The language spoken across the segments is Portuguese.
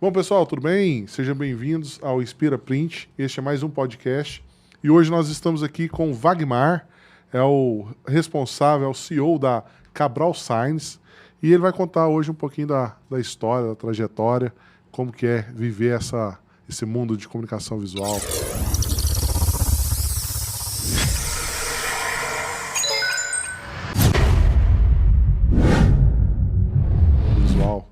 Bom, pessoal, tudo bem? Sejam bem-vindos ao Inspira Print. Este é mais um podcast. E hoje nós estamos aqui com o Wagmar, é o responsável, é o CEO da Cabral Signs. E ele vai contar hoje um pouquinho da história, da trajetória, como que é viver esse mundo de comunicação visual. Visual.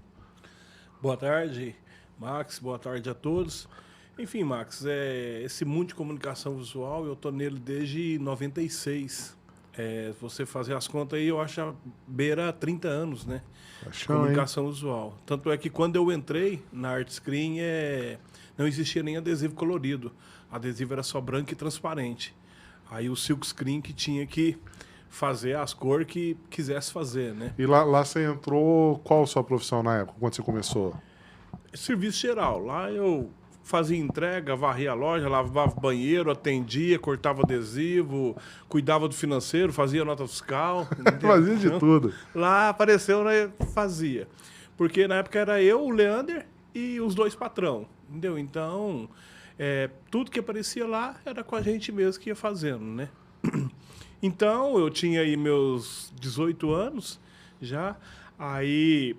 Boa tarde, Max. Boa tarde a todos. Enfim, Max, esse mundo de comunicação visual, eu tô nele desde 96. Você fazer as contas aí, eu acho a beira 30 anos, né? De Paixão, hein? comunicação visual. Tanto é que quando eu entrei na Art Screen, não existia nem adesivo colorido. O adesivo era só branco e transparente. Aí o silk screen que tinha que fazer as cores que quisesse fazer, né? E lá você entrou, qual a sua profissão na época, quando você começou? Serviço geral. Lá eu fazia entrega, varria a loja, lavava banheiro, atendia, cortava adesivo, cuidava do financeiro, fazia nota fiscal. Fazia de Entendeu? tudo. Lá apareceu, né, fazia. Porque na época era eu, o Leander e os dois patrão. Entendeu? Então, tudo que aparecia lá era com a gente mesmo que ia fazendo, né? Então, eu tinha aí meus 18 anos já. Aí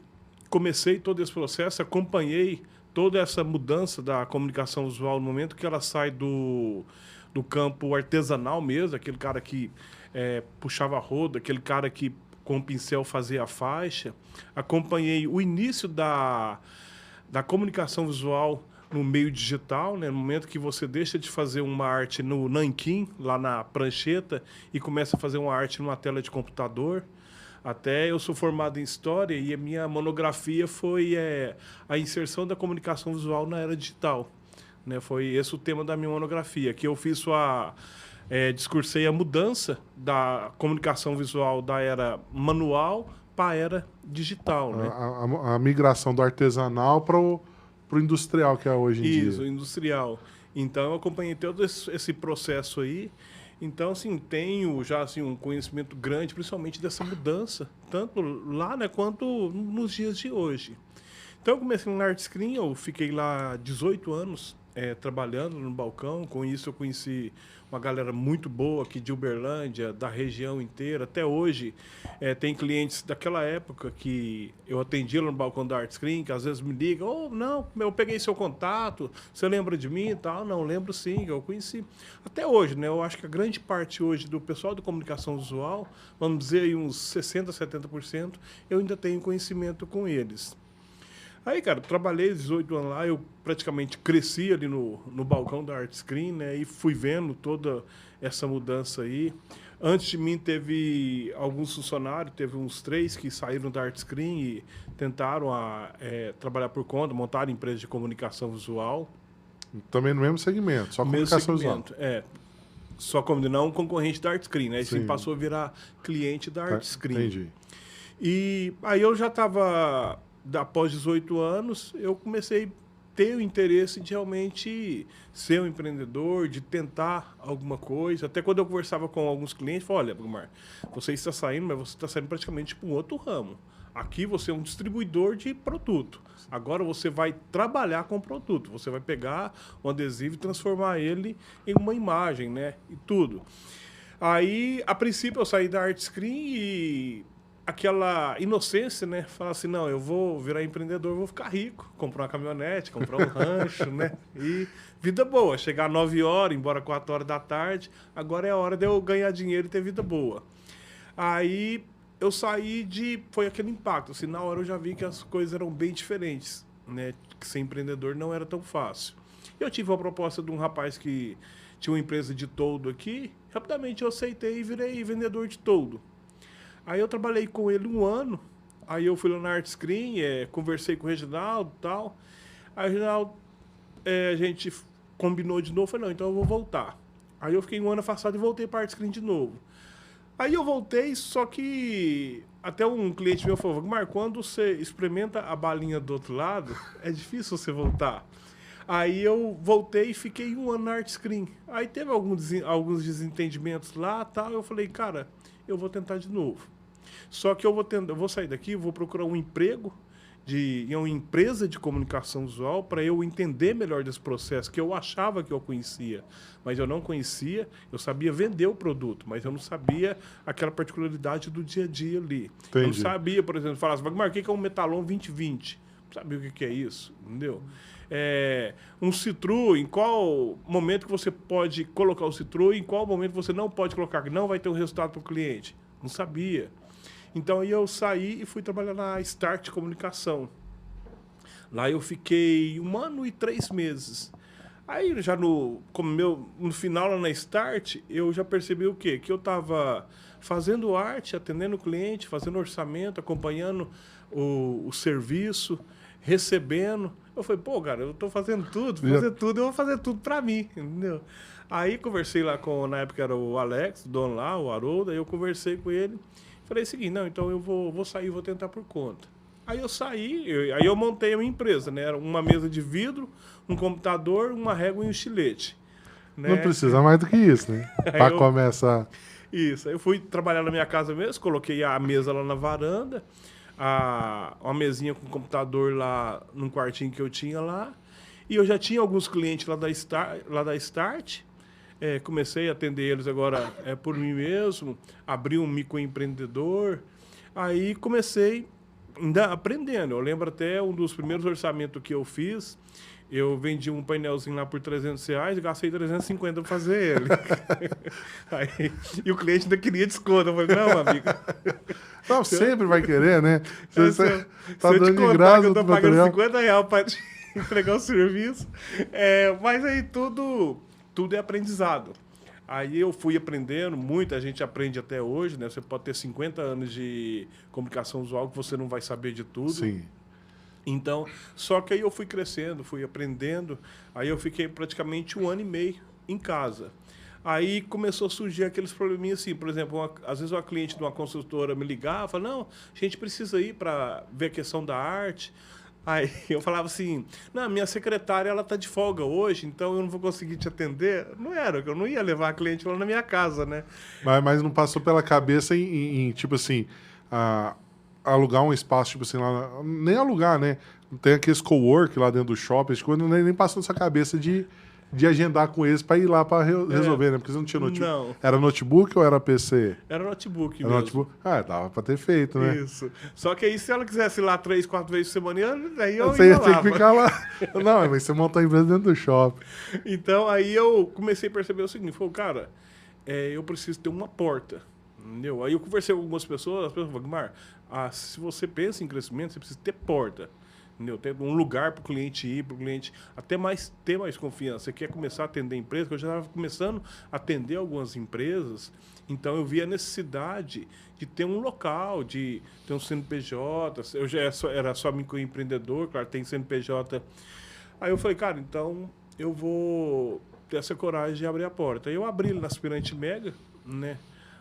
comecei todo esse processo, acompanhei toda essa mudança da comunicação visual no momento que ela sai do campo artesanal mesmo, aquele cara que puxava a roda, aquele cara que com o pincel fazia a faixa. Acompanhei o início da comunicação visual no meio digital, né? No momento que você deixa de fazer uma arte no nanquim, lá na prancheta, e começa a fazer uma arte numa tela de computador. Até eu sou formado em História e a minha monografia foi a inserção da comunicação visual na era digital. Né? Foi esse o tema da minha monografia, que eu fiz discursei a mudança da comunicação visual da era manual para a era digital, né? A migração do artesanal para o industrial que é hoje em Isso, dia. industrial. Então, eu acompanhei todo esse processo aí. Então, assim, tenho já assim, um conhecimento grande, principalmente dessa mudança, tanto lá, né, quanto nos dias de hoje. Então, eu comecei na Art Screen, eu fiquei lá 18 anos trabalhando no balcão. Com isso, eu conheci uma galera muito boa aqui de Uberlândia, da região inteira. Até hoje, tem clientes daquela época que eu atendia lá no balcão da Art Screen, que às vezes me ligam: oh, não, eu peguei seu contato, você lembra de mim e tal? Não, lembro sim, eu conheci. Até hoje, né? Eu acho que a grande parte hoje do pessoal de comunicação visual, vamos dizer aí uns 60%, 70%, eu ainda tenho conhecimento com eles. Aí, cara, trabalhei 18 anos lá, eu praticamente cresci ali no balcão da Art Screen, né? E fui vendo toda essa mudança aí. Antes de mim teve alguns funcionários, teve uns 3 que saíram da Art Screen e tentaram trabalhar por conta, montar empresa de comunicação visual. Também no mesmo segmento, só No mesmo comunicação visual. segmento, só como não um concorrente da Art Screen, né? Aí sim Sim, passou a virar cliente da Art Screen. entendi. E aí eu já estava, após 18 anos, eu comecei a ter o interesse de realmente ser um empreendedor, de tentar alguma coisa. Até quando eu conversava com alguns clientes, eu falava: olha, Gumar, você está saindo, mas você está saindo praticamente para um outro ramo. Aqui você é um distribuidor de produto. Agora você vai trabalhar com o produto. Você vai pegar um adesivo e transformar ele em uma imagem, né? E tudo. Aí, a princípio, eu saí da Art Screen e aquela inocência, né? Falar assim: não, eu vou virar empreendedor, vou ficar rico, comprar uma caminhonete, comprar um rancho, né? E vida boa, chegar 9 horas, embora 4 horas da tarde, agora é a hora de eu ganhar dinheiro e ter vida boa. Aí eu foi aquele impacto, assim, na hora eu já vi que as coisas eram bem diferentes, né? Que ser empreendedor não era tão fácil. Eu tive uma proposta de um rapaz que tinha uma empresa de toldo aqui, rapidamente eu aceitei e virei vendedor de toldo. Aí eu trabalhei com ele um ano, aí eu fui lá na Art Screen, conversei com o Reginaldo e tal. Aí o Reginaldo, a gente combinou de novo, falei: não, então eu vou voltar. Aí eu fiquei um ano afastado e voltei para a Art Screen de novo. Aí eu voltei, só que até um cliente meu falou: Mar, quando você experimenta a balinha do outro lado, é difícil você voltar. Aí eu voltei e fiquei um ano na Art Screen. Aí teve alguns desentendimentos lá, tal. Eu falei: cara, eu vou tentar de novo. Só que eu vou sair daqui, vou procurar um emprego de ir a uma empresa de comunicação visual para eu entender melhor desse processo, que eu achava que eu conhecia, mas eu não conhecia. Eu sabia vender o produto, mas eu não sabia aquela particularidade do dia a dia ali. Entendi. Eu não sabia, por exemplo, falar assim, Wagmar, o que é um Metalon 2020? Não sabia o que é isso, entendeu? Um Citru, em qual momento que você pode colocar o Citru e em qual momento você não pode colocar, que não vai ter um resultado para o cliente. Não sabia. Então, aí eu saí e fui trabalhar na Start Comunicação. Lá eu fiquei 1 ano e 3 meses. Aí, já no final lá na Start, eu já percebi o quê? Que eu estava fazendo arte, atendendo o cliente, fazendo orçamento, acompanhando o serviço, recebendo. Eu falei, pô, cara, eu tô fazendo tudo, eu vou fazer tudo pra mim, entendeu? Aí conversei lá na época era o Alex, o dono lá, o Haroldo, aí eu conversei com ele, falei o seguinte, não, então eu vou sair, vou tentar por conta. Aí eu saí, aí eu montei a minha empresa, né? Era uma mesa de vidro, um computador, uma régua e um estilete. Né? Não precisa mais do que isso, né? Pra começar. Isso, aí eu fui trabalhar na minha casa mesmo, coloquei a mesa lá na varanda, uma mesinha com computador lá num quartinho que eu tinha lá. E eu já tinha alguns clientes lá da Start. Comecei a atender eles agora por mim mesmo. Abri um microempreendedor. Aí comecei ainda aprendendo. Eu lembro até um dos primeiros orçamentos que eu fiz. Eu vendi um painelzinho lá por R$300 e gastei 350 para fazer ele. E o cliente ainda queria desconto. Eu falei, não, amigo. Não, sempre vai querer, né? Você tá se eu dando te contar de graça que eu tô pagando material. R$50 para entregar o serviço. Mas aí tudo é aprendizado. Aí eu fui aprendendo, muita gente aprende até hoje, né? Você pode ter 50 anos de comunicação visual que você não vai saber de tudo. Sim. Então, só que aí eu fui crescendo, fui aprendendo. Aí eu fiquei praticamente 1 ano e meio em casa. Aí começou a surgir aqueles probleminhas assim, por exemplo, às vezes uma cliente de uma consultora me ligava, falava, não, a gente precisa ir para ver a questão da arte. Aí eu falava assim, não, minha secretária ela tá de folga hoje, então eu não vou conseguir te atender. Não era, eu não ia levar a cliente lá na minha casa, né? Mas não passou pela cabeça tipo assim, alugar um espaço, tipo assim, lá, nem alugar, né? Tem aqueles co-work lá dentro do shopping, quando nem passou na sua cabeça de agendar com eles para ir lá para resolver, né? Porque você não tinha notebook. Não. Era notebook ou era PC? Era notebook Era mesmo. notebook. Dava para ter feito, né? Isso. Só que aí, se ela quisesse ir lá 3, 4 vezes por semana, aí eu Você ia ia ter lá, que ficar lá. Não, mas você montou a empresa dentro do shopping. Então, aí eu comecei a perceber o seguinte, falei, cara, eu preciso ter uma porta, entendeu? Aí eu conversei com algumas pessoas, as pessoas falaram, Wagmar, se você pensa em crescimento, você precisa ter porta, entendeu? Ter um lugar para o cliente ir, para o cliente até ter mais confiança. Você quer começar a atender empresas, que eu já estava começando a atender algumas empresas, então eu vi a necessidade de ter um local, de ter um CNPJ, eu já era só microempreendedor, claro, tem CNPJ. Aí eu falei, cara, então eu vou ter essa coragem de abrir a porta. Aí eu abri na Aspirante Mega, né?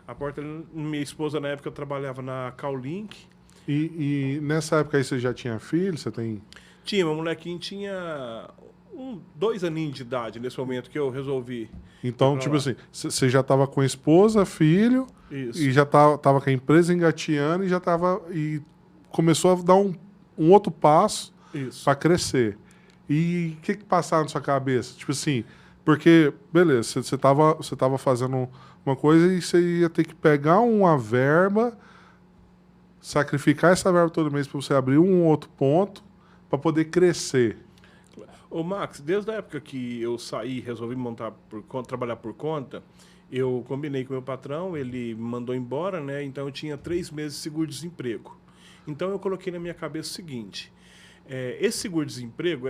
A porta, minha esposa na época trabalhava na Callink. E nessa época aí você já tinha filho? Você tem... Tinha, meu molequinho tinha 2 aninhos de idade nesse momento que eu resolvi. Então, tipo assim, você já estava com a esposa, filho, Isso. e já tava com a empresa engateando e começou a dar um outro passo para crescer. E o que passava na sua cabeça? Tipo assim, porque, beleza, você tava fazendo uma coisa e você ia ter que pegar uma verba, sacrificar essa verba todo mês para você abrir um outro ponto para poder crescer. Ô Max, desde a época que eu saí e resolvi trabalhar por conta, eu combinei com o meu patrão, ele me mandou embora, né? Então eu tinha 3 meses de seguro-desemprego. Então eu coloquei na minha cabeça o seguinte, esse seguro-desemprego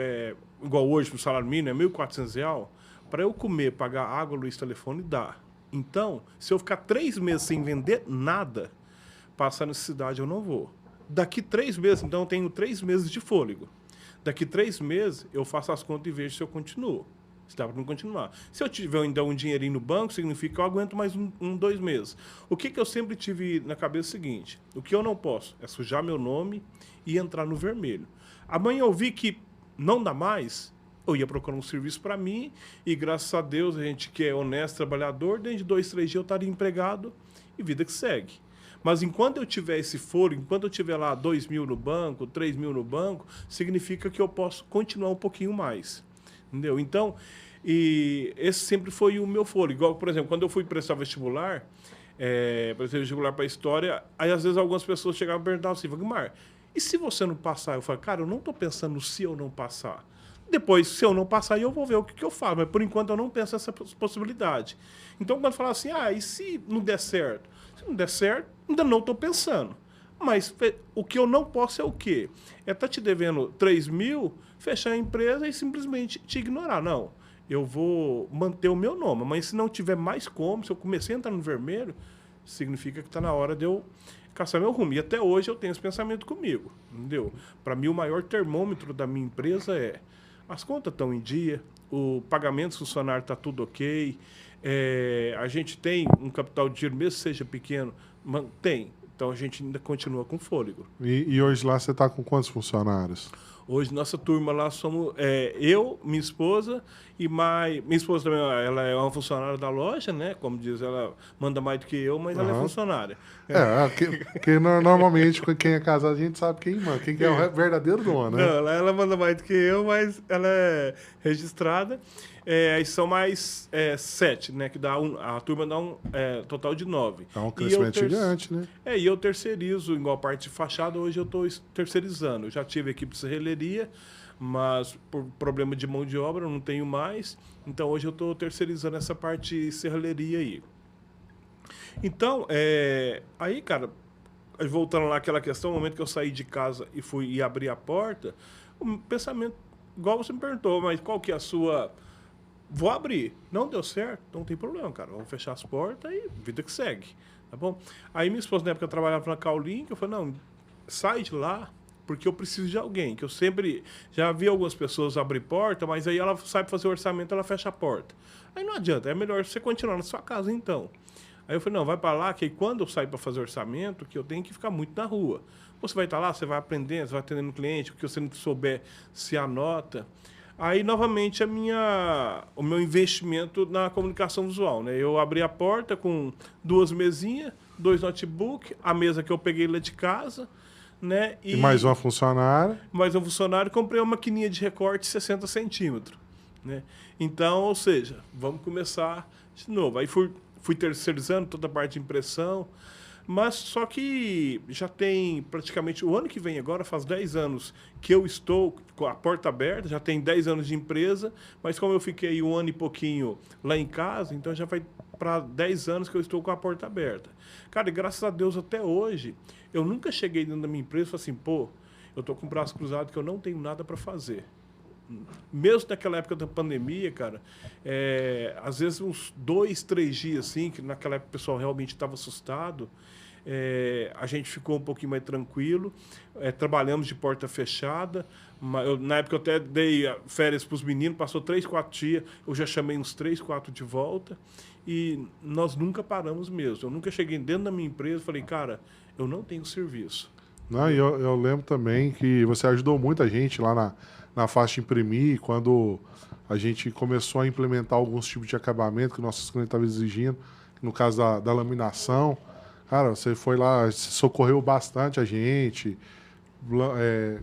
igual hoje para o salário mínimo, é R$1.400, para eu comer, pagar água, luz, telefone, dá. Então, se eu ficar 3 meses sem vender nada, passar necessidade eu não vou. Daqui 3 meses, então eu tenho 3 meses de fôlego. Daqui 3 meses, eu faço as contas e vejo se eu continuo. Se dá para não continuar. Se eu tiver ainda um dinheirinho no banco, significa que eu aguento mais 2 meses. O que eu sempre tive na cabeça é o seguinte, o que eu não posso é sujar meu nome e entrar no vermelho. Amanhã eu vi que não dá mais, eu ia procurar um serviço para mim e graças a Deus, a gente que é honesto, trabalhador, dentro de 2, 3 dias eu estaria empregado e vida que segue. Mas enquanto eu tiver esse fôlego, enquanto eu tiver lá 2.000 no banco, 3.000 no banco, significa que eu posso continuar um pouquinho mais. Entendeu? Então, e esse sempre foi o meu fôlego. Igual, por exemplo, quando eu fui prestar vestibular, prestei vestibular para História, aí às vezes algumas pessoas chegavam e perguntavam assim, Wagmar, e se você não passar? Eu falei, cara, eu não estou pensando se eu não passar. Depois, se eu não passar, eu vou ver o que eu faço. Mas, por enquanto, eu não penso nessa possibilidade. Então, quando falar assim, e se não der certo? Se não der certo, ainda não estou pensando. Mas o que eu não posso é o quê? É estar te devendo 3.000, fechar a empresa e simplesmente te ignorar. Não, eu vou manter o meu nome. Mas se não tiver mais como, se eu comecei a entrar no vermelho, significa que está na hora de eu caçar meu rumo. E até hoje eu tenho esse pensamento comigo, entendeu? Para mim, o maior termômetro da minha empresa é as contas estão em dia, o pagamento do funcionário está tudo ok, a gente tem um capital de giro, mesmo que seja pequeno, tem. Então a gente ainda continua com fôlego. E hoje lá você está com quantos funcionários? Hoje, nossa turma lá somos eu, minha esposa e minha esposa também, ela é uma funcionária da loja, né? Como diz, ela manda mais do que eu, mas ela é funcionária. Que normalmente quem é casado a gente sabe quem manda, quem é o verdadeiro dono, né? Não, ela manda mais do que eu, mas ela é registrada. Aí são mais 7, né? Que dá a turma dá um total de 9. É um crescimento gigante, né? E eu terceirizo, igual a parte de fachada, hoje eu estou terceirizando. Eu já tive equipe de serralheria, mas por problema de mão de obra eu não tenho mais. Então hoje eu estou terceirizando essa parte de serralheria aí. Então, aí, cara, voltando lá àquela questão, no momento que eu saí de casa e fui e abri a porta, o pensamento, igual você me perguntou, mas qual que é a sua... Vou abrir. Não deu certo? Não tem problema, cara. Vamos fechar as portas e vida que segue. Tá bom? Aí minha esposa, na época, trabalhava na Caolink, eu falei, não, sai de lá, porque eu preciso de alguém. Que eu sempre... Já vi algumas pessoas abrir porta, mas aí ela sabe fazer o orçamento, ela fecha a porta. Aí não adianta, é melhor você continuar na sua casa, então. Aí eu falei, não, vai para lá, que aí quando eu sair para fazer orçamento, que eu tenho que ficar muito na rua. Você vai estar lá, você vai aprendendo, você vai atendendo o cliente, o que você não souber, se anota. Aí, novamente, o meu investimento na comunicação visual, né? Eu abri a porta com 2 mesinhas, 2 notebooks, a mesa que eu peguei lá de casa, né? E mais uma funcionária. Mais um funcionário, comprei uma maquininha de recorte 60 centímetros, né? Então, ou seja, vamos começar de novo. Aí fui terceirizando toda a parte de impressão, mas só que já tem praticamente, o ano que vem agora, faz 10 anos que eu estou com a porta aberta, já tem 10 anos de empresa, mas como eu fiquei 1 ano e pouquinho lá em casa, então já vai para 10 anos que eu estou com a porta aberta. Cara, e graças a Deus até hoje, eu nunca cheguei dentro da minha empresa e falei assim, pô, eu estou com o braço cruzado que eu não tenho nada para fazer. Mesmo naquela época da pandemia, cara, às vezes uns 2, 3 dias, assim, que naquela época o pessoal realmente estava assustado, a gente ficou um pouquinho mais tranquilo, trabalhamos de porta fechada, na época eu até dei férias para os meninos, passou 3, 4 dias, eu já chamei uns 3, 4 de volta, e nós nunca paramos mesmo. Eu nunca cheguei dentro da minha empresa e falei, cara, eu não tenho serviço. Não, eu lembro também que você ajudou muita gente lá na faixa imprimir, quando a gente começou a implementar alguns tipos de acabamento que nossos clientes estavam exigindo, no caso da laminação. Cara, você foi lá, socorreu bastante a gente.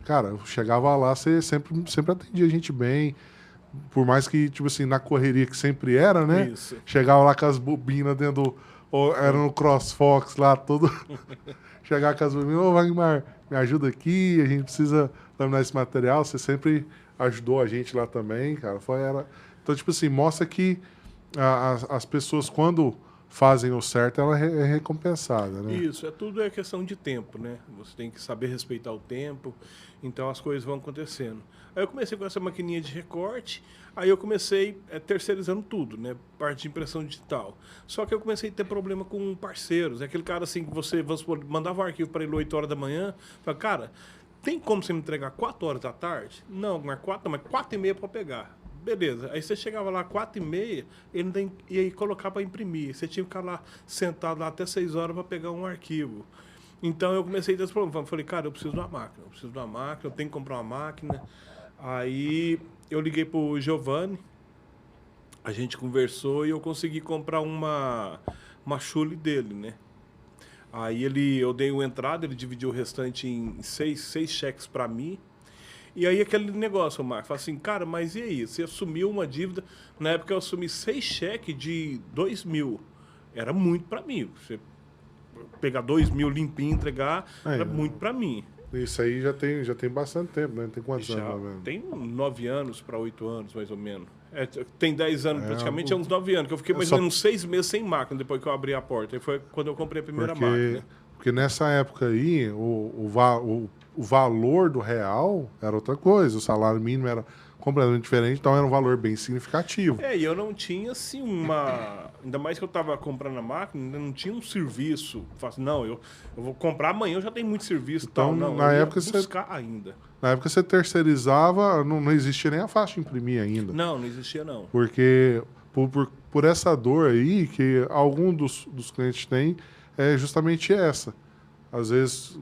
Cara, chegava lá, você sempre atendia a gente bem. Por mais que, tipo assim, na correria que sempre era, né? Isso. Chegava lá com as bobinas dentro era no CrossFox lá, todo... Chegar com as bobinas, ô Wagmar, me ajuda aqui, a gente precisa laminar esse material. Você sempre ajudou a gente lá também, cara. Então, tipo assim, mostra que as pessoas, quando fazem o certo, ela é recompensada, né? Isso, tudo é questão de tempo, né? Você tem que saber respeitar o tempo, então as coisas vão acontecendo. Aí eu comecei com essa maquininha de recorte, aí eu comecei terceirizando tudo, né? Parte de impressão digital. Só que eu comecei a ter problema com parceiros. É aquele cara assim que você mandava um arquivo para ele 8 horas da manhã, fala, cara, tem como você me entregar 4 horas da tarde? Não, mas 4h30 para pegar. Beleza. Aí você chegava lá 4h30, ele ia colocar para imprimir. Você tinha que ficar lá sentado lá até 6 horas para pegar um arquivo. Então eu comecei a ter esse problema. Falei, cara, eu preciso de uma máquina, eu tenho que comprar uma máquina. Aí eu liguei pro Giovanni, a gente conversou e eu consegui comprar uma chule dele, né? Aí eu dei uma entrada, ele dividiu o restante em seis cheques para mim. E aí aquele negócio, Marcos, fala assim, cara, mas e aí? Você assumiu uma dívida, na época eu assumi 6 cheques de 2.000. Era muito para mim. Você pegar 2.000 limpinho e entregar, era muito para mim. Isso aí já tem bastante tempo, né? Tem quantos anos, mais ou menos? Tem 9 anos para 8 anos, mais ou menos. Tem 10 anos, praticamente, é uns 9 anos, que eu fiquei mais ou menos uns 6 meses sem máquina depois que eu abri a porta. E foi quando eu comprei a primeira máquina. Porque nessa época aí, o valor do real era outra coisa, o salário mínimo era completamente diferente, então era um valor bem significativo. E eu não tinha, assim, ainda mais que eu estava comprando a máquina, ainda não tinha um serviço. Não, eu vou comprar amanhã, eu já tenho muito serviço e então, tal. Não, na eu época ia buscar ainda. Na época você terceirizava, não existia nem a faixa imprimir ainda. Não existia não. Porque por essa dor aí que algum dos clientes têm, é justamente essa. Às vezes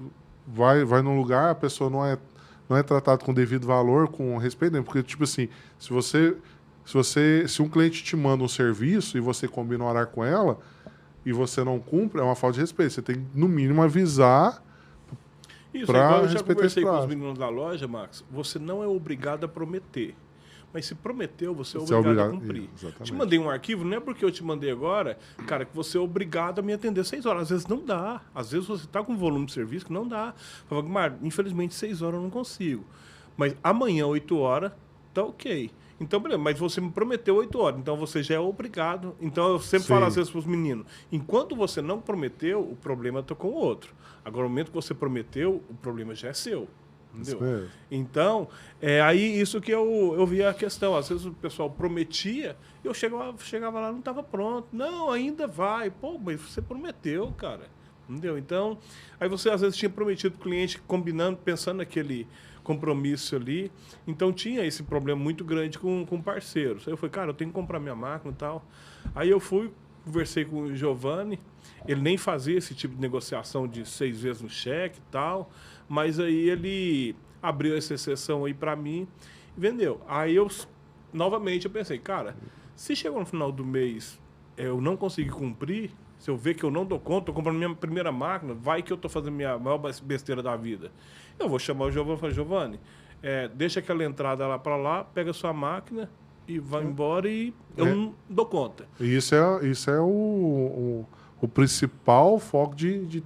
vai num lugar, a pessoa não é tratada com devido valor, com respeito, né? Porque, tipo assim, se um cliente te manda um serviço e você combina um horário com ela e você não cumpre, é uma falta de respeito. Você tem, no mínimo, avisar. Isso, igual eu já conversei com os meninos da loja, Max, você não é obrigado a prometer. Mas se prometeu, você é obrigado a cumprir. Te mandei um arquivo, não é porque eu te mandei agora, cara, que você é obrigado a me atender 6 horas. Às vezes não dá. Às vezes você está com um volume de serviço que não dá. Fala, Mar, infelizmente 6 horas eu não consigo. Mas amanhã, 8 horas, tá ok. Então, beleza, mas você me prometeu 8 horas, então você já é obrigado. Então eu sempre falo às vezes para os meninos, enquanto você não prometeu, o problema está com o outro. Agora, no momento que você prometeu, o problema já é seu. Entendeu? Então, aí isso que eu via a questão. Às vezes o pessoal prometia, eu chegava lá, não estava pronto. Não, ainda vai. Pô, mas você prometeu, cara. Entendeu? Então, aí você às vezes tinha prometido para o cliente, combinando, pensando naquele compromisso ali. Então tinha esse problema muito grande com parceiros. Aí eu falei, cara, eu tenho que comprar minha máquina e tal. Aí eu conversei com o Giovanni, ele nem fazia esse tipo de negociação de 6 vezes no cheque e tal, mas aí ele abriu essa exceção aí para mim e vendeu. Aí novamente eu pensei, cara, se chegou no final do mês eu não consegui cumprir, se eu ver que eu não dou conta, tô comprando minha primeira máquina, vai que eu tô fazendo minha maior besteira da vida. Eu vou chamar o Giovanni e falar, Giovanni, deixa aquela entrada lá para lá, pega a sua máquina e vai embora e eu não dou conta. Isso é o principal foco de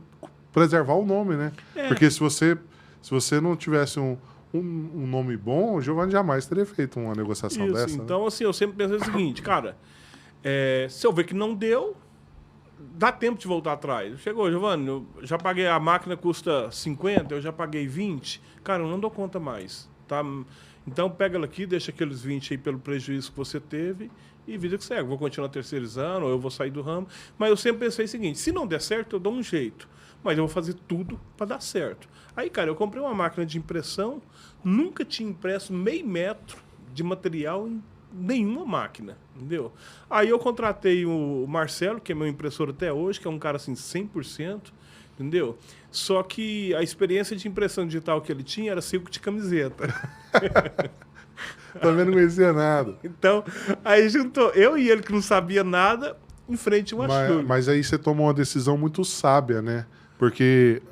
preservar o nome, né? Porque se você não tivesse um nome bom, o Giovanni jamais teria feito uma negociação dessa. Então, né? assim, eu sempre pensei o seguinte, cara, se eu ver que não deu, dá tempo de voltar atrás. Chegou, Giovanni, eu já paguei, a máquina custa 50, eu já paguei 20. Cara, eu não dou conta mais, tá? Então pega ela aqui, deixa aqueles 20 aí pelo prejuízo que você teve e vida que segue. Vou continuar terceirizando ou eu vou sair do ramo. Mas eu sempre pensei o seguinte, se não der certo, eu dou um jeito. Mas eu vou fazer tudo para dar certo. Aí, cara, eu comprei uma máquina de impressão, nunca tinha impresso meio metro de material em nenhuma máquina, entendeu? Aí eu contratei o Marcelo, que é meu impressor até hoje, que é um cara assim 100%, entendeu? Só que a experiência de impressão digital que ele tinha era circo de camiseta. Também não conhecia nada. Então, aí juntou eu e ele que não sabia nada em frente a uma chulha. Mas aí você tomou uma decisão muito sábia, né? Porque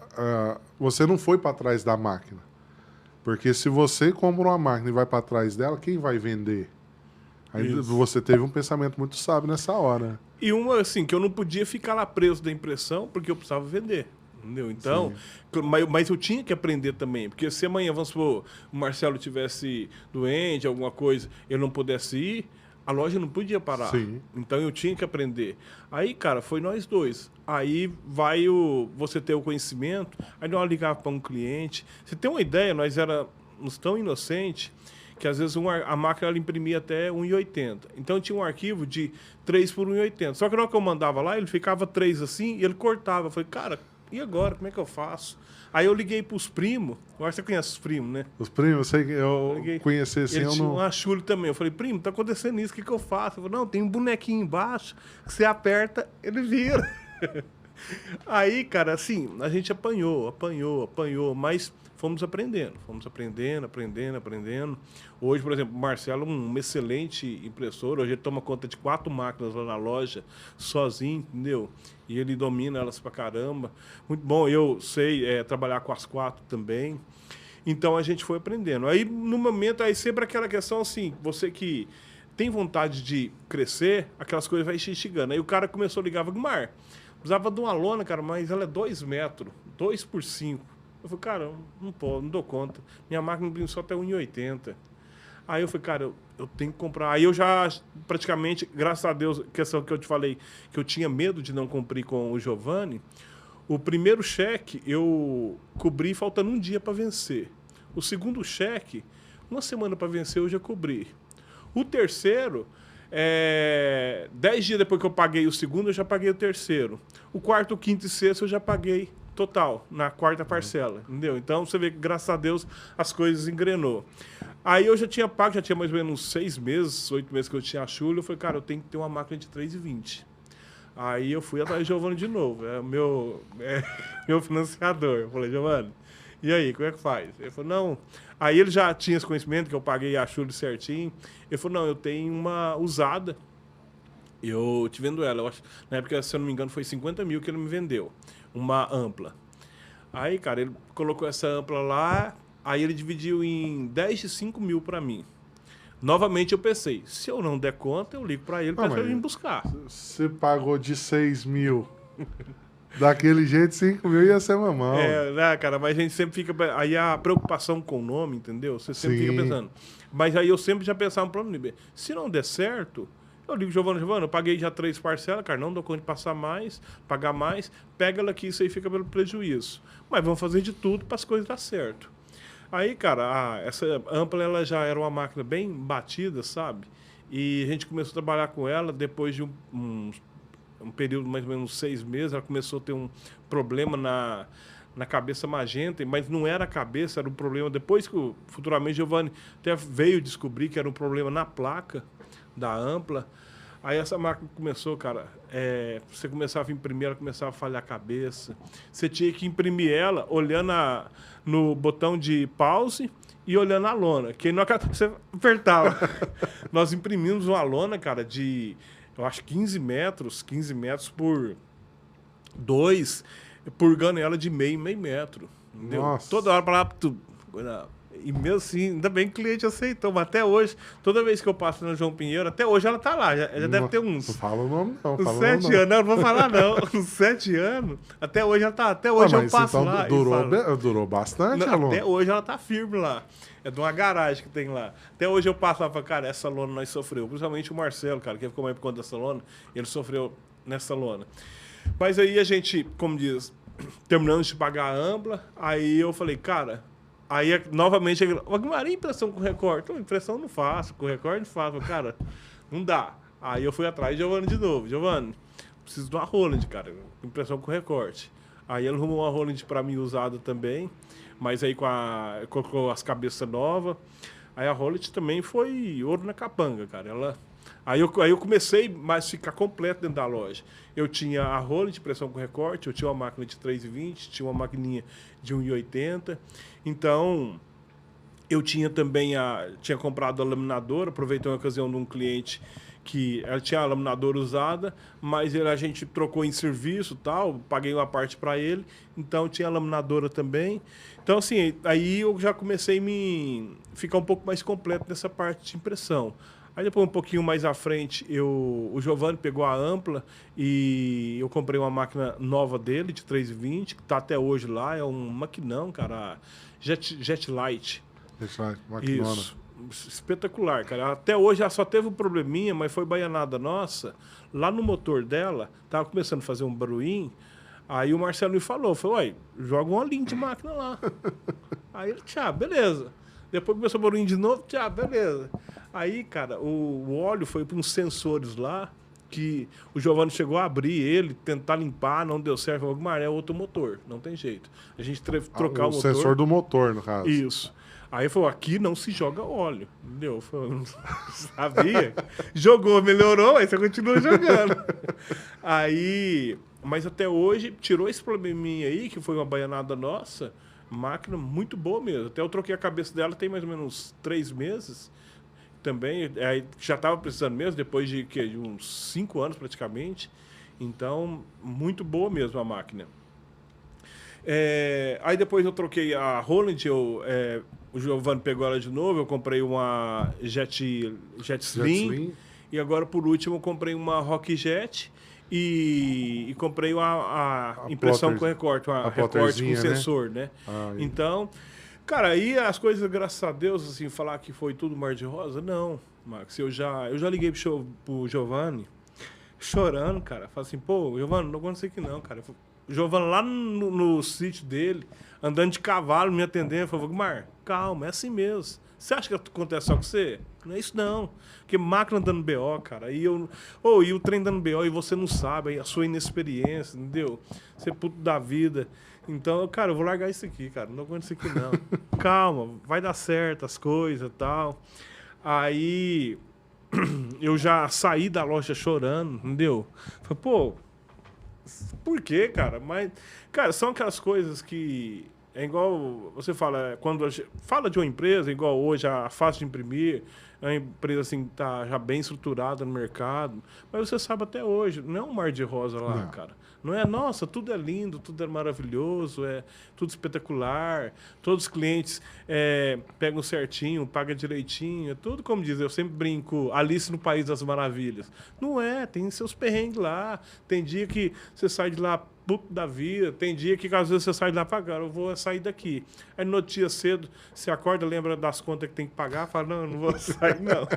você não foi para trás da máquina. Porque se você compra uma máquina e vai para trás dela, quem vai vender? Aí você teve um pensamento muito sábio nessa hora. E uma, assim, que eu não podia ficar lá preso da impressão, porque eu precisava vender. Entendeu? Então, mas eu tinha que aprender também. Porque se amanhã, vamos supor, o Marcelo tivesse doente, alguma coisa, ele não pudesse ir, a loja não podia parar. Sim. Então eu tinha que aprender. Aí, cara, foi nós dois. Aí vai você ter o conhecimento, aí nós ligava para um cliente. Você tem uma ideia, nós éramos tão inocentes que às vezes a máquina ela imprimia até 1,80. Então tinha um arquivo de 3 por 1,80. Só que na hora que eu mandava lá, ele ficava 3 assim e ele cortava. Eu falei, cara, e agora? Como é que eu faço? Aí eu liguei para os primos. Eu acho que você conhece os primos, né? Os primos, eu conheci assim, ele eu tinha não... uma chulha também. Eu falei, primo, tá acontecendo isso, o que eu faço? Eu falei, não, tem um bonequinho embaixo que você aperta, ele vira. Aí, cara, assim, a gente apanhou, mas fomos aprendendo. Hoje, por exemplo, o Marcelo é um excelente impressor. Hoje ele toma conta de 4 máquinas lá na loja, sozinho, entendeu? E ele domina elas pra caramba. Muito bom, eu sei trabalhar com as 4 também. Então a gente foi aprendendo. Aí, no momento, aí sempre aquela questão assim, você que tem vontade de crescer, aquelas coisas vai te instigando. Aí o cara começou a ligar, Wagmar, precisava de uma lona, cara, mas ela é 2 metros, 2 por 5. Eu falei, cara, não dou conta. Minha máquina só até 1,80. Aí eu falei, cara, eu tenho que comprar. Aí eu já, praticamente, graças a Deus, questão que eu te falei, que eu tinha medo de não cumprir com o Giovanni, o primeiro cheque eu cobri faltando um dia para vencer. O segundo cheque, uma semana para vencer, eu já cobri. O terceiro, 10 dias depois que eu paguei o segundo, eu já paguei o terceiro. O quarto, o quinto e sexto eu já paguei total, na quarta parcela, entendeu? Então, você vê que, graças a Deus, as coisas engrenou. Aí eu já tinha pago, já tinha mais ou menos 6 meses, 8 meses que eu tinha a Chula. Eu falei, cara, eu tenho que ter uma máquina de 3,20. Aí eu fui atrás do Giovanni de novo, meu financiador. Eu falei, Giovanni, e aí, como é que faz? Ele falou, não. Aí ele já tinha esse conhecimento, que eu paguei a Chula certinho. Ele falou, não, eu tenho uma usada, eu te vendo ela. Eu acho, na época, se eu não me engano, foi 50 mil que ele me vendeu, uma ampla. Aí, cara, ele colocou essa ampla lá, aí ele dividiu em 10 de 5 mil para mim. Novamente eu pensei, se eu não der conta, eu ligo para ele para ele vir buscar. Você pagou de 6 mil. Daquele jeito, 5 mil ia ser mamão. Né, cara, mas a gente sempre fica... Aí a preocupação com o nome, entendeu? Você sempre Sim. fica pensando. Mas aí eu sempre já pensava no plano B. Se não der certo, eu ligo, Giovanni, eu paguei já 3 parcelas, cara, não dou conta de passar mais, pagar mais, pega ela aqui, isso aí fica pelo prejuízo. Mas vamos fazer de tudo para as coisas dar certo. Aí, cara, essa ampla, ela já era uma máquina bem batida, sabe? E a gente começou a trabalhar com ela depois de um período mais ou menos 6 meses, ela começou a ter um problema na cabeça magenta, mas não era a cabeça, era um problema... Depois que, futuramente, Giovanni até veio descobrir que era um problema na placa da ampla. Aí essa máquina começou, cara, você começava a imprimir, ela começava a falhar a cabeça. Você tinha que imprimir ela olhando no botão de pause e olhando a lona, que não você apertava. Nós imprimimos uma lona, cara, de, eu acho, 15 metros por 2, purgando ela de meio metro. Entendeu? Nossa. Toda hora para lá... E mesmo assim, ainda bem que o cliente aceitou, mas até hoje, toda vez que eu passo no João Pinheiro, até hoje ela tá lá, já deve ter uns... Não fala o nome, não. Uns 7 anos, não vou falar não, uns 7 anos, até hoje ela tá, até hoje eu passo então lá. Durou bastante, não, a lona? até hoje ela tá firme lá, é de uma garagem que tem lá. Até hoje eu passo lá e falo, cara, essa lona nós sofreu, principalmente o Marcelo, cara, que ficou mais por conta dessa lona, ele sofreu nessa lona. Mas aí a gente, como diz, terminamos de pagar a ampla, aí eu falei, cara... Aí, novamente, Wagmar, impressão com recorte? Então, impressão não faço, com recorte não faço. Cara, não dá. Aí eu fui atrás de Giovanni de novo. Giovanni, preciso de uma Roland, cara, impressão com recorte. Aí ele arrumou uma Roland para mim usada também, mas aí colocou as cabeças novas. Aí a Roland também foi ouro na capanga, cara. Aí eu comecei mais a ficar completo dentro da loja. Eu tinha a Roland de pressão com recorte, eu tinha uma máquina de 3,20, tinha uma maquininha de 1,80. Então, eu tinha também tinha comprado a laminadora, aproveitei uma ocasião de um cliente que ela tinha a laminadora usada, mas a gente trocou em serviço e tal, paguei uma parte para ele, então tinha a laminadora também. Então, assim, aí eu já comecei a ficar um pouco mais completo nessa parte de impressão. Aí depois, um pouquinho mais à frente, o Giovanni pegou a ampla e eu comprei uma máquina nova dele, de 3,20, que está até hoje lá, é um maquinão, cara, Jetlight. Maquinona. Isso, espetacular, cara. Até hoje ela só teve um probleminha, mas foi baianada nossa. Lá no motor dela, tava começando a fazer um barulhinho, aí o Marcelo me falou, uai, joga uma linha de máquina lá. Aí ele, beleza. Depois começou o barulhinho de novo, beleza. Aí, cara, o óleo foi para uns sensores lá, que o Giovanni chegou a abrir ele, tentar limpar, não deu certo. Falou, Maré, é outro motor, não tem jeito. A gente teve que trocar o motor. O sensor do motor, no caso. Isso. Aí falou, aqui não se joga óleo. Entendeu? Eu falei, não sabia. Jogou, melhorou, aí você continua jogando. Aí Mas até hoje, tirou esse probleminha aí, que foi uma baianada nossa, máquina muito boa mesmo. Até eu troquei a cabeça dela tem mais ou menos 3 meses. Também, aí já estava precisando mesmo, depois de uns 5 anos praticamente. Então, muito boa mesmo a máquina. Aí depois eu troquei a Roland, o Giovanni pegou ela de novo, eu comprei uma Jet Slim. E agora, por último, eu comprei uma Rock Jet e comprei a impressão com recorte, uma recorte com sensor, né? Então, cara, aí as coisas, graças a Deus, assim, falar que foi tudo mar de rosa, não, Max. Eu já liguei pro Giovanni chorando, cara. Falei assim, pô, Giovanni, não aconteceu aqui não, cara. O Giovanni lá no sítio dele, andando de cavalo, me atendendo, falou, Vagmar, calma, é assim mesmo. Você acha que acontece só com você? Não é isso não. Porque máquina dando BO, cara. E o trem dando BO e você não sabe, aí a sua inexperiência, entendeu? Você é puto da vida. Então, cara, eu vou largar isso aqui, cara. Não acontece isso aqui não. Calma, vai dar certo as coisas e tal. Aí eu já saí da loja chorando, entendeu? Falei, pô, por quê, cara? Mas, cara, são aquelas coisas que é igual você fala, quando fala de uma empresa, igual hoje, a fácil de imprimir, é uma empresa assim, tá já bem estruturada no mercado, mas você sabe até hoje, não é um mar de rosa lá, não. Cara. Não é, nossa, tudo é lindo, tudo é maravilhoso, é tudo espetacular, todos os clientes pegam certinho, pagam direitinho, é tudo como diz, eu sempre brinco, Alice no País das Maravilhas. Não é, tem seus perrengues lá, tem dia que você sai de lá puto da vida, tem dia que às vezes você sai de lá pagar, eu vou sair daqui. Aí no outro dia cedo, você acorda, lembra das contas que tem que pagar, fala, não, eu não vou sair não.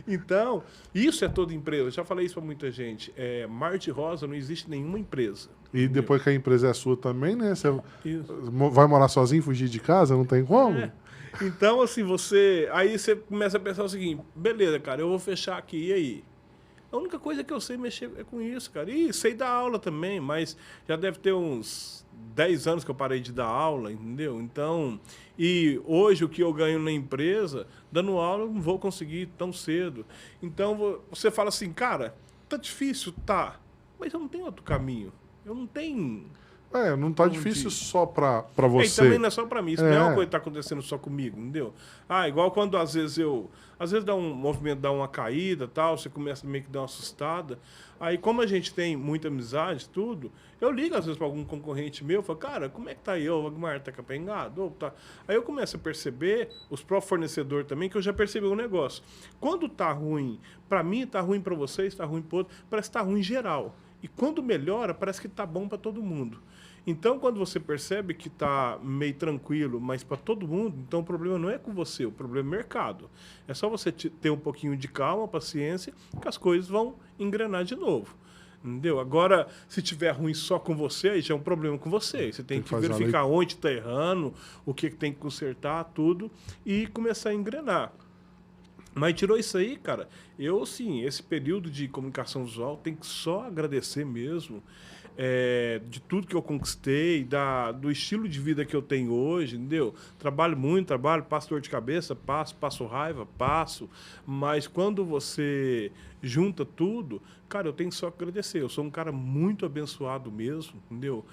Então, isso é toda empresa. Eu já falei isso para muita gente. Mar de rosa não existe nenhuma empresa. E entendeu? Depois que a empresa é sua também, né? Você vai morar sozinho, fugir de casa? Não tem como? Então, assim, aí você começa a pensar o seguinte, beleza, cara, eu vou fechar aqui, e aí? A única coisa que eu sei mexer é com isso, cara. E sei dar aula também, mas já deve ter uns 10 anos que eu parei de dar aula, entendeu? Então, e hoje o que eu ganho na empresa, dando aula, eu não vou conseguir tão cedo. Então, você fala assim, cara, tá difícil? Tá. Mas eu não tenho outro caminho. Eu não tenho... não tá difícil só pra você. E também não é só pra mim. Isso não é uma coisa que tá acontecendo só comigo, entendeu? Igual quando às vezes dá um movimento, dá uma caída tal, você começa meio que dar uma assustada. Aí, como a gente tem muita amizade, tudo, eu ligo às vezes pra algum concorrente meu, falo, cara, como é que tá aí? Ô, Vagmar, tá capengado? Tá... Aí eu começo a perceber, os próprios fornecedores também, que eu já percebi o negócio. Quando tá ruim pra mim, tá ruim pra vocês, tá ruim pro outro, parece que tá ruim em geral. E quando melhora, parece que tá bom pra todo mundo. Então, quando você percebe que está meio tranquilo, mas para todo mundo, então o problema não é com você, o problema é o mercado. É só você ter um pouquinho de calma, paciência, que as coisas vão engrenar de novo. Entendeu? Agora, se tiver ruim só com você, aí já é um problema com você. Você tem que verificar onde está errando, o que tem que consertar, tudo, e começar a engrenar. Mas tirou isso aí, cara, eu, sim, esse período de comunicação visual tem que só agradecer mesmo, de tudo que eu conquistei, do estilo de vida que eu tenho hoje, entendeu? Trabalho muito, passo dor de cabeça, passo raiva, mas quando você junta tudo, cara, eu tenho só que agradecer. Eu sou um cara muito abençoado mesmo, entendeu?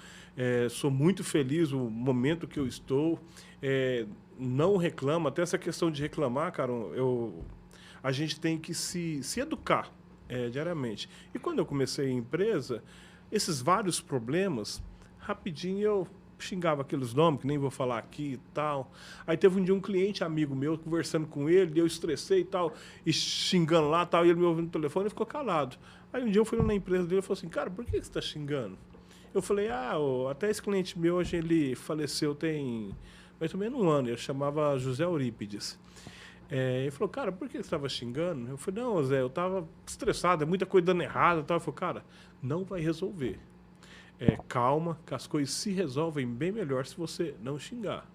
Sou muito feliz no momento que eu estou, não reclamo, até essa questão de reclamar, cara, a gente tem que se educar diariamente. E quando eu comecei a empresa, esses vários problemas, rapidinho eu xingava aqueles nomes, que nem vou falar aqui e tal. Aí teve um dia um cliente amigo meu, conversando com ele, eu estressei e tal, e xingando lá e tal, e ele me ouvindo no telefone e ficou calado. Aí um dia eu fui na empresa dele e falei assim, cara, por que você está xingando? Eu falei, até esse cliente meu, hoje ele faleceu tem mais ou menos um ano, eu chamava José Eurípides. Ele falou, cara, por que você estava xingando? Eu falei, não, Zé, eu estava estressado, é muita coisa dando errado. Ele falou, cara, não vai resolver. Calma, que as coisas se resolvem bem melhor se você não xingar.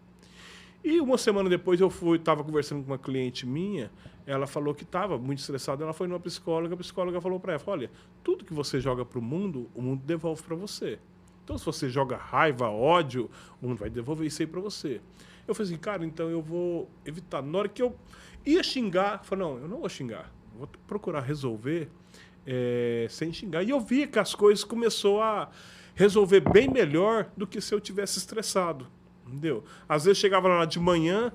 E uma semana depois eu estava conversando com uma cliente minha, ela falou que estava muito estressada, ela foi numa psicóloga, a psicóloga falou para ela, olha, tudo que você joga para o mundo devolve para você. Então, se você joga raiva, ódio, o mundo vai devolver isso aí para você. Eu falei assim, cara, então eu vou evitar. Na hora que eu ia xingar, eu falei, não, eu não vou xingar. Vou procurar resolver sem xingar. E eu via que as coisas começou a resolver bem melhor do que se eu tivesse estressado. Entendeu? Às vezes chegava lá de manhã,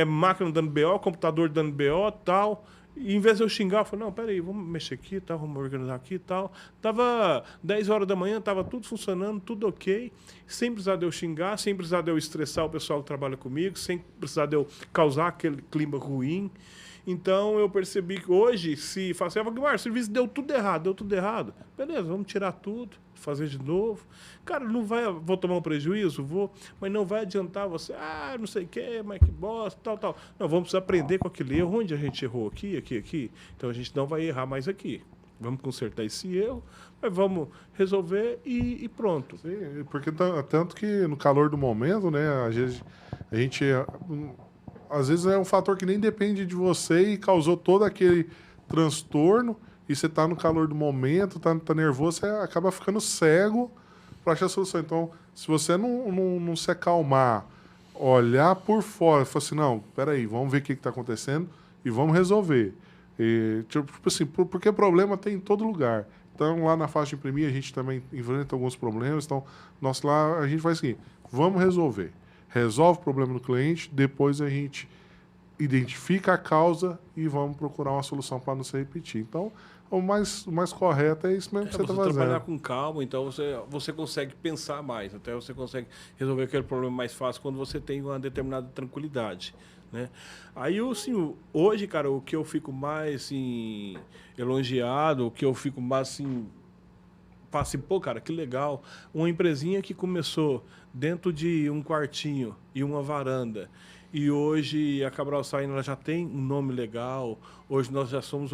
máquina dando BO, computador dando BO, tal. E em vez de eu xingar, eu falei, não, peraí, vamos mexer aqui, tal, vamos organizar aqui e tal. Tava 10 horas da manhã, tava tudo funcionando, tudo ok. Sem precisar de eu xingar, sem precisar de eu estressar o pessoal que trabalha comigo, sem precisar de eu causar aquele clima ruim. Então eu percebi que hoje, se fazer, o serviço deu tudo errado. Beleza, vamos tirar tudo, fazer de novo. Cara, não vai, vou tomar um prejuízo? Vou, mas não vai adiantar você, não sei o que, mas que bosta, tal. Não, vamos aprender com aquele erro, onde a gente errou, aqui. Então a gente não vai errar mais aqui. Vamos consertar esse erro, mas vamos resolver e pronto. Sim, porque tanto que no calor do momento, né, a gente às vezes é um fator que nem depende de você e causou todo aquele transtorno e você tá no calor do momento, tá nervoso, você acaba ficando cego para achar a solução. Então, se você não se acalmar, olhar por fora, falar assim, não, peraí, vamos ver o que está acontecendo e vamos resolver. E, tipo assim, porque problema tem em todo lugar. Então, lá na faixa de imprimir, a gente também enfrenta alguns problemas. Então, lá a gente faz o seguinte, vamos resolver. Resolve o problema do cliente, depois a gente identifica a causa e vamos procurar uma solução para não se repetir. Então, o mais correto é isso mesmo que você está fazendo. Trabalhar com calma, então você consegue pensar mais, até você consegue resolver aquele problema mais fácil quando você tem uma determinada tranquilidade, né? Aí, assim, hoje, cara, o que eu fico mais assim, elogiado, o que eu fico mais assim, falo assim, pô, cara, que legal. Uma empresinha que começou dentro de um quartinho e uma varanda. E hoje a Cabral Sign ela já tem um nome legal. Hoje nós já somos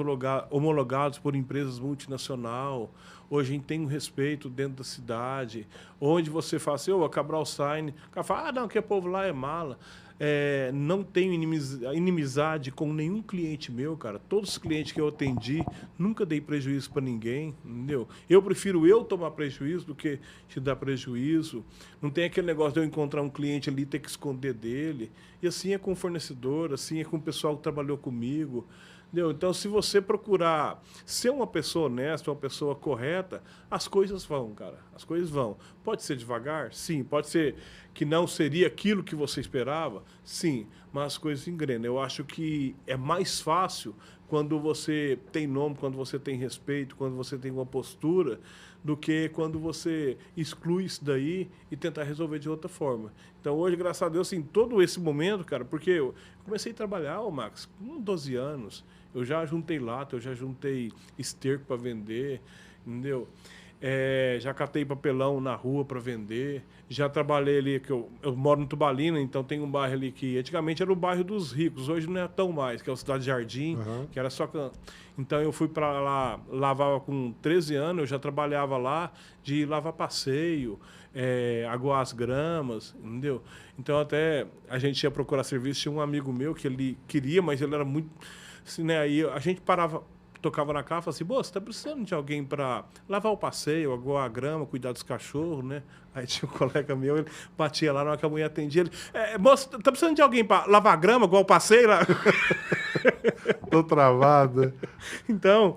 homologados por empresas multinacionais. Hoje a gente tem um respeito dentro da cidade. Onde você fala assim, a Cabral Sign... O cara fala, não, que o povo lá é mala. Não tenho inimizade com nenhum cliente meu, cara. Todos os clientes que eu atendi, nunca dei prejuízo para ninguém, entendeu? Eu prefiro eu tomar prejuízo do que te dar prejuízo. Não tem aquele negócio de eu encontrar um cliente ali e ter que esconder dele. E assim é com o fornecedor, assim é com o pessoal que trabalhou comigo. Entendeu? Então, se você procurar ser uma pessoa honesta, uma pessoa correta, as coisas vão, cara. As coisas vão. Pode ser devagar? Sim. Pode ser que não seria aquilo que você esperava? Sim. Mas as coisas engrenam. Eu acho que é mais fácil quando você tem nome, quando você tem respeito, quando você tem uma postura, do que quando você exclui isso daí e tentar resolver de outra forma. Então, hoje, graças a Deus, assim, todo esse momento, cara, porque eu comecei a trabalhar, Max, com 12 anos, eu já juntei lata, eu já juntei esterco para vender, entendeu? Já catei papelão na rua para vender, já trabalhei ali, que eu moro no Tubalina, então tem um bairro ali que antigamente era o bairro dos ricos, hoje não é tão mais, que é o Cidade Jardim, que era só... Então eu fui para lá, lavava com 13 anos, eu já trabalhava lá de lavar passeio, aguar as gramas, entendeu? Então até a gente ia procurar serviço, tinha um amigo meu que ele queria, mas ele era muito... Assim, né, aí a gente parava... Tocava na cara e falava assim, você tá precisando de alguém para lavar o passeio, aguar a grama, cuidar dos cachorros, né? Aí tinha um colega meu, ele batia lá, na hora que a mulher atendia, ele, moço, tá precisando de alguém para lavar a grama, aguar o passeio lá? Tô travada. Então,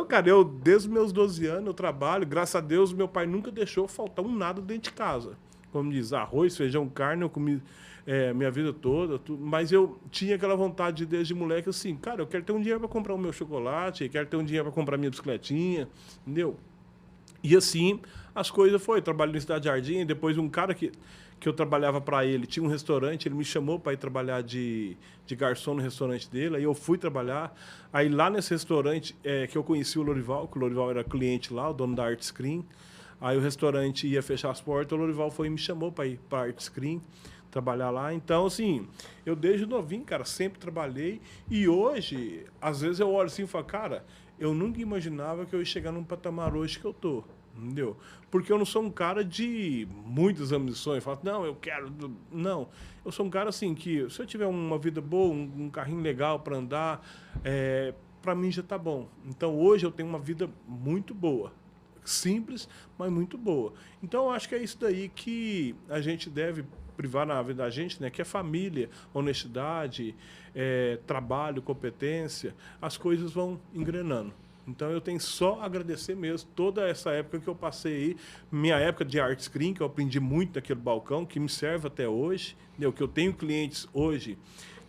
cara, eu desde os meus 12 anos eu trabalho, graças a Deus meu pai nunca deixou faltar um nada dentro de casa. Como diz, arroz, feijão, carne, eu comi minha vida toda, mas eu tinha aquela vontade desde moleque assim, cara, eu quero ter um dinheiro para comprar o meu chocolate, quero ter um dinheiro para comprar minha bicicletinha, entendeu? E assim as coisas foi, trabalhei no Cidade Jardim, depois um cara que eu trabalhava para ele, tinha um restaurante, ele me chamou para ir trabalhar de garçom no restaurante dele, aí eu fui trabalhar, aí lá nesse restaurante que eu conheci o Lorival, que o Lorival era cliente lá, o dono da Art Screen, aí o restaurante ia fechar as portas, o Lorival foi e me chamou para ir para a Art Screen, trabalhar lá. Então, assim, eu desde novinho, cara, sempre trabalhei. E hoje, às vezes eu olho assim e falo, cara, eu nunca imaginava que eu ia chegar num patamar hoje que eu tô. Entendeu? Porque eu não sou um cara de muitas ambições. Falo, não, eu quero... Não. Eu sou um cara, assim, que se eu tiver uma vida boa, um carrinho legal para andar, para mim já tá bom. Então, hoje eu tenho uma vida muito boa. Simples, mas muito boa. Então, eu acho que é isso daí que a gente deve privar na vida da gente, né? Que é família, honestidade, trabalho, competência, as coisas vão engrenando. Então eu tenho só a agradecer mesmo toda essa época que eu passei aí, minha época de art screen, que eu aprendi muito naquele balcão, que me serve até hoje, entendeu? Que eu tenho clientes hoje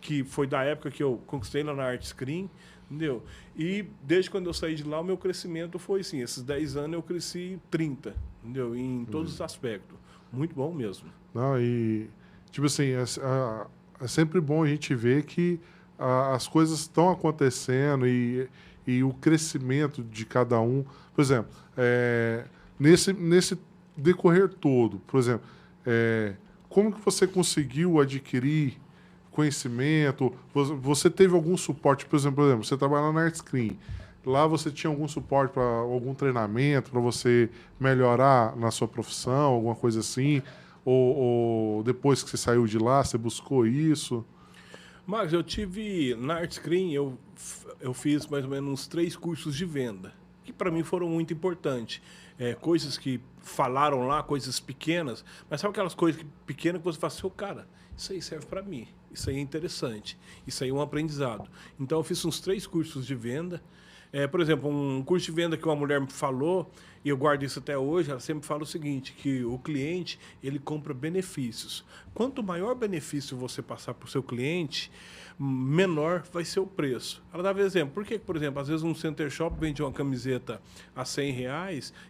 que foi da época que eu conquistei lá na art screen, entendeu? E desde quando eu saí de lá, o meu crescimento foi assim, esses 10 anos eu cresci 30, entendeu? Em todos os aspectos. Muito bom mesmo. Não, e, tipo assim, é sempre bom a gente ver que as coisas estão acontecendo e o crescimento de cada um. Por exemplo, nesse decorrer todo, por exemplo, como que você conseguiu adquirir conhecimento? Você teve algum suporte? Por exemplo, você trabalha na ArtScreen. Lá você tinha algum suporte para algum treinamento para você melhorar na sua profissão, alguma coisa assim? Ou depois que você saiu de lá, você buscou isso? Mas eu tive, na Art Screen, eu fiz mais ou menos uns 3 cursos de venda, que para mim foram muito importantes. Coisas que falaram lá, coisas pequenas, mas sabe aquelas coisas pequenas que você fala assim, cara, isso aí serve para mim, isso aí é interessante, isso aí é um aprendizado. Então eu fiz uns 3 cursos de venda. Por exemplo, um curso de venda que uma mulher me falou, e eu guardo isso até hoje, ela sempre fala o seguinte, que o cliente, ele compra benefícios. Quanto maior benefício você passar para o seu cliente, menor vai ser o preço. Ela dava exemplo. Por que, por exemplo, às vezes um center shop vende uma camiseta a R$ 100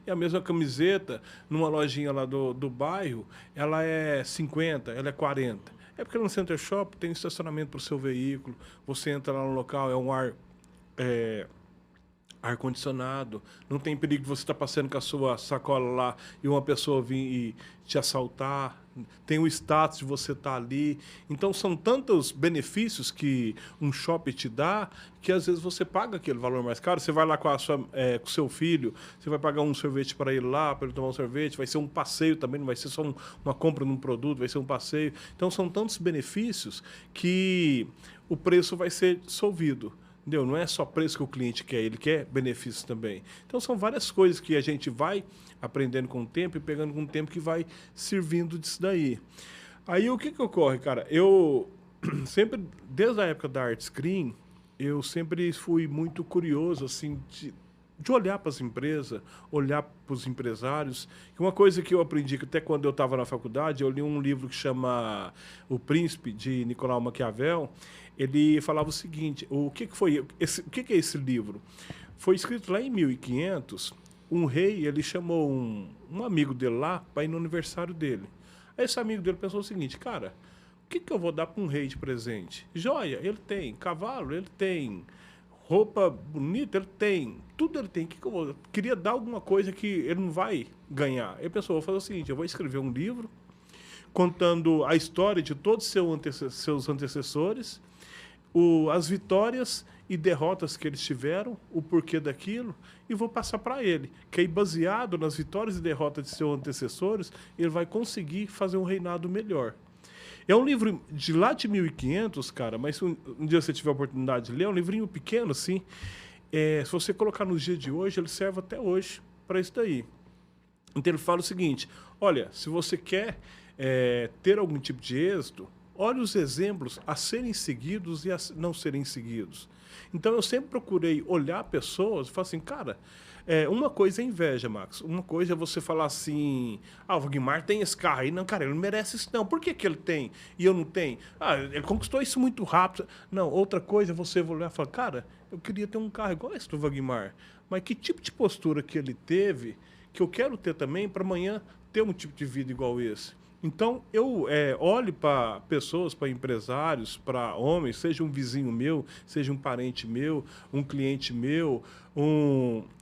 e a mesma camiseta, numa lojinha lá do bairro, ela é 50, ela é 40. É porque no center shop tem estacionamento para o seu veículo, você entra lá no local, é um ar-condicionado, não tem perigo de você estar passando com a sua sacola lá e uma pessoa vir e te assaltar, tem o status de você estar ali. Então são tantos benefícios que um shopping te dá que às vezes você paga aquele valor mais caro. Você vai lá com o seu filho, você vai pagar um sorvete para ele lá, para ele tomar um sorvete, vai ser um passeio também, não vai ser só uma compra de um produto, vai ser um passeio. Então são tantos benefícios que o preço vai ser dissolvido. Entendeu? Não é só preço que o cliente quer, ele quer benefícios também. Então são várias coisas que a gente vai aprendendo com o tempo e pegando com o tempo que vai servindo disso daí. Aí o que ocorre, cara? Eu sempre, desde a época da Art Screen, eu sempre fui muito curioso, assim, de olhar para as empresas, olhar para os empresários. E uma coisa que eu aprendi, que até quando eu estava na faculdade, eu li um livro que chama O Príncipe, de Nicolau Maquiavel. Ele falava o seguinte, o que é esse livro? Foi escrito lá em 1500, um rei, ele chamou um amigo dele lá para ir no aniversário dele. Aí esse amigo dele pensou o seguinte, cara, o que eu vou dar para um rei de presente? Joia, ele tem. Cavalo, ele tem. Roupa bonita, ele tem. Tudo ele tem. Que eu vou? Queria dar alguma coisa que ele não vai ganhar. Ele pensou, vou fazer o seguinte, eu vou escrever um livro contando a história de todos seus antecessores, as vitórias e derrotas que eles tiveram, o porquê daquilo, e vou passar para ele. Que aí, baseado nas vitórias e derrotas de seus antecessores, ele vai conseguir fazer um reinado melhor. É um livro de lá de 1500, cara, mas se um dia você tiver a oportunidade de ler, é um livrinho pequeno, assim. Se você colocar nos dias de hoje, ele serve até hoje para isso daí. Então ele fala o seguinte, olha, se você quer ter algum tipo de êxito, olhe os exemplos a serem seguidos e a não serem seguidos. Então eu sempre procurei olhar pessoas e falar assim, cara, uma coisa é inveja, Max. Uma coisa é você falar assim, o Wagmar tem esse carro aí. Não, cara, ele não merece isso não. Por que ele tem e eu não tenho? Ele conquistou isso muito rápido. Não, outra coisa é você olhar e falar, cara, eu queria ter um carro igual esse do Wagmar. Mas que tipo de postura que ele teve, que eu quero ter também para amanhã ter um tipo de vida igual esse? Então, eu olho para pessoas, para empresários, para homens, seja um vizinho meu, seja um parente meu, um cliente meu,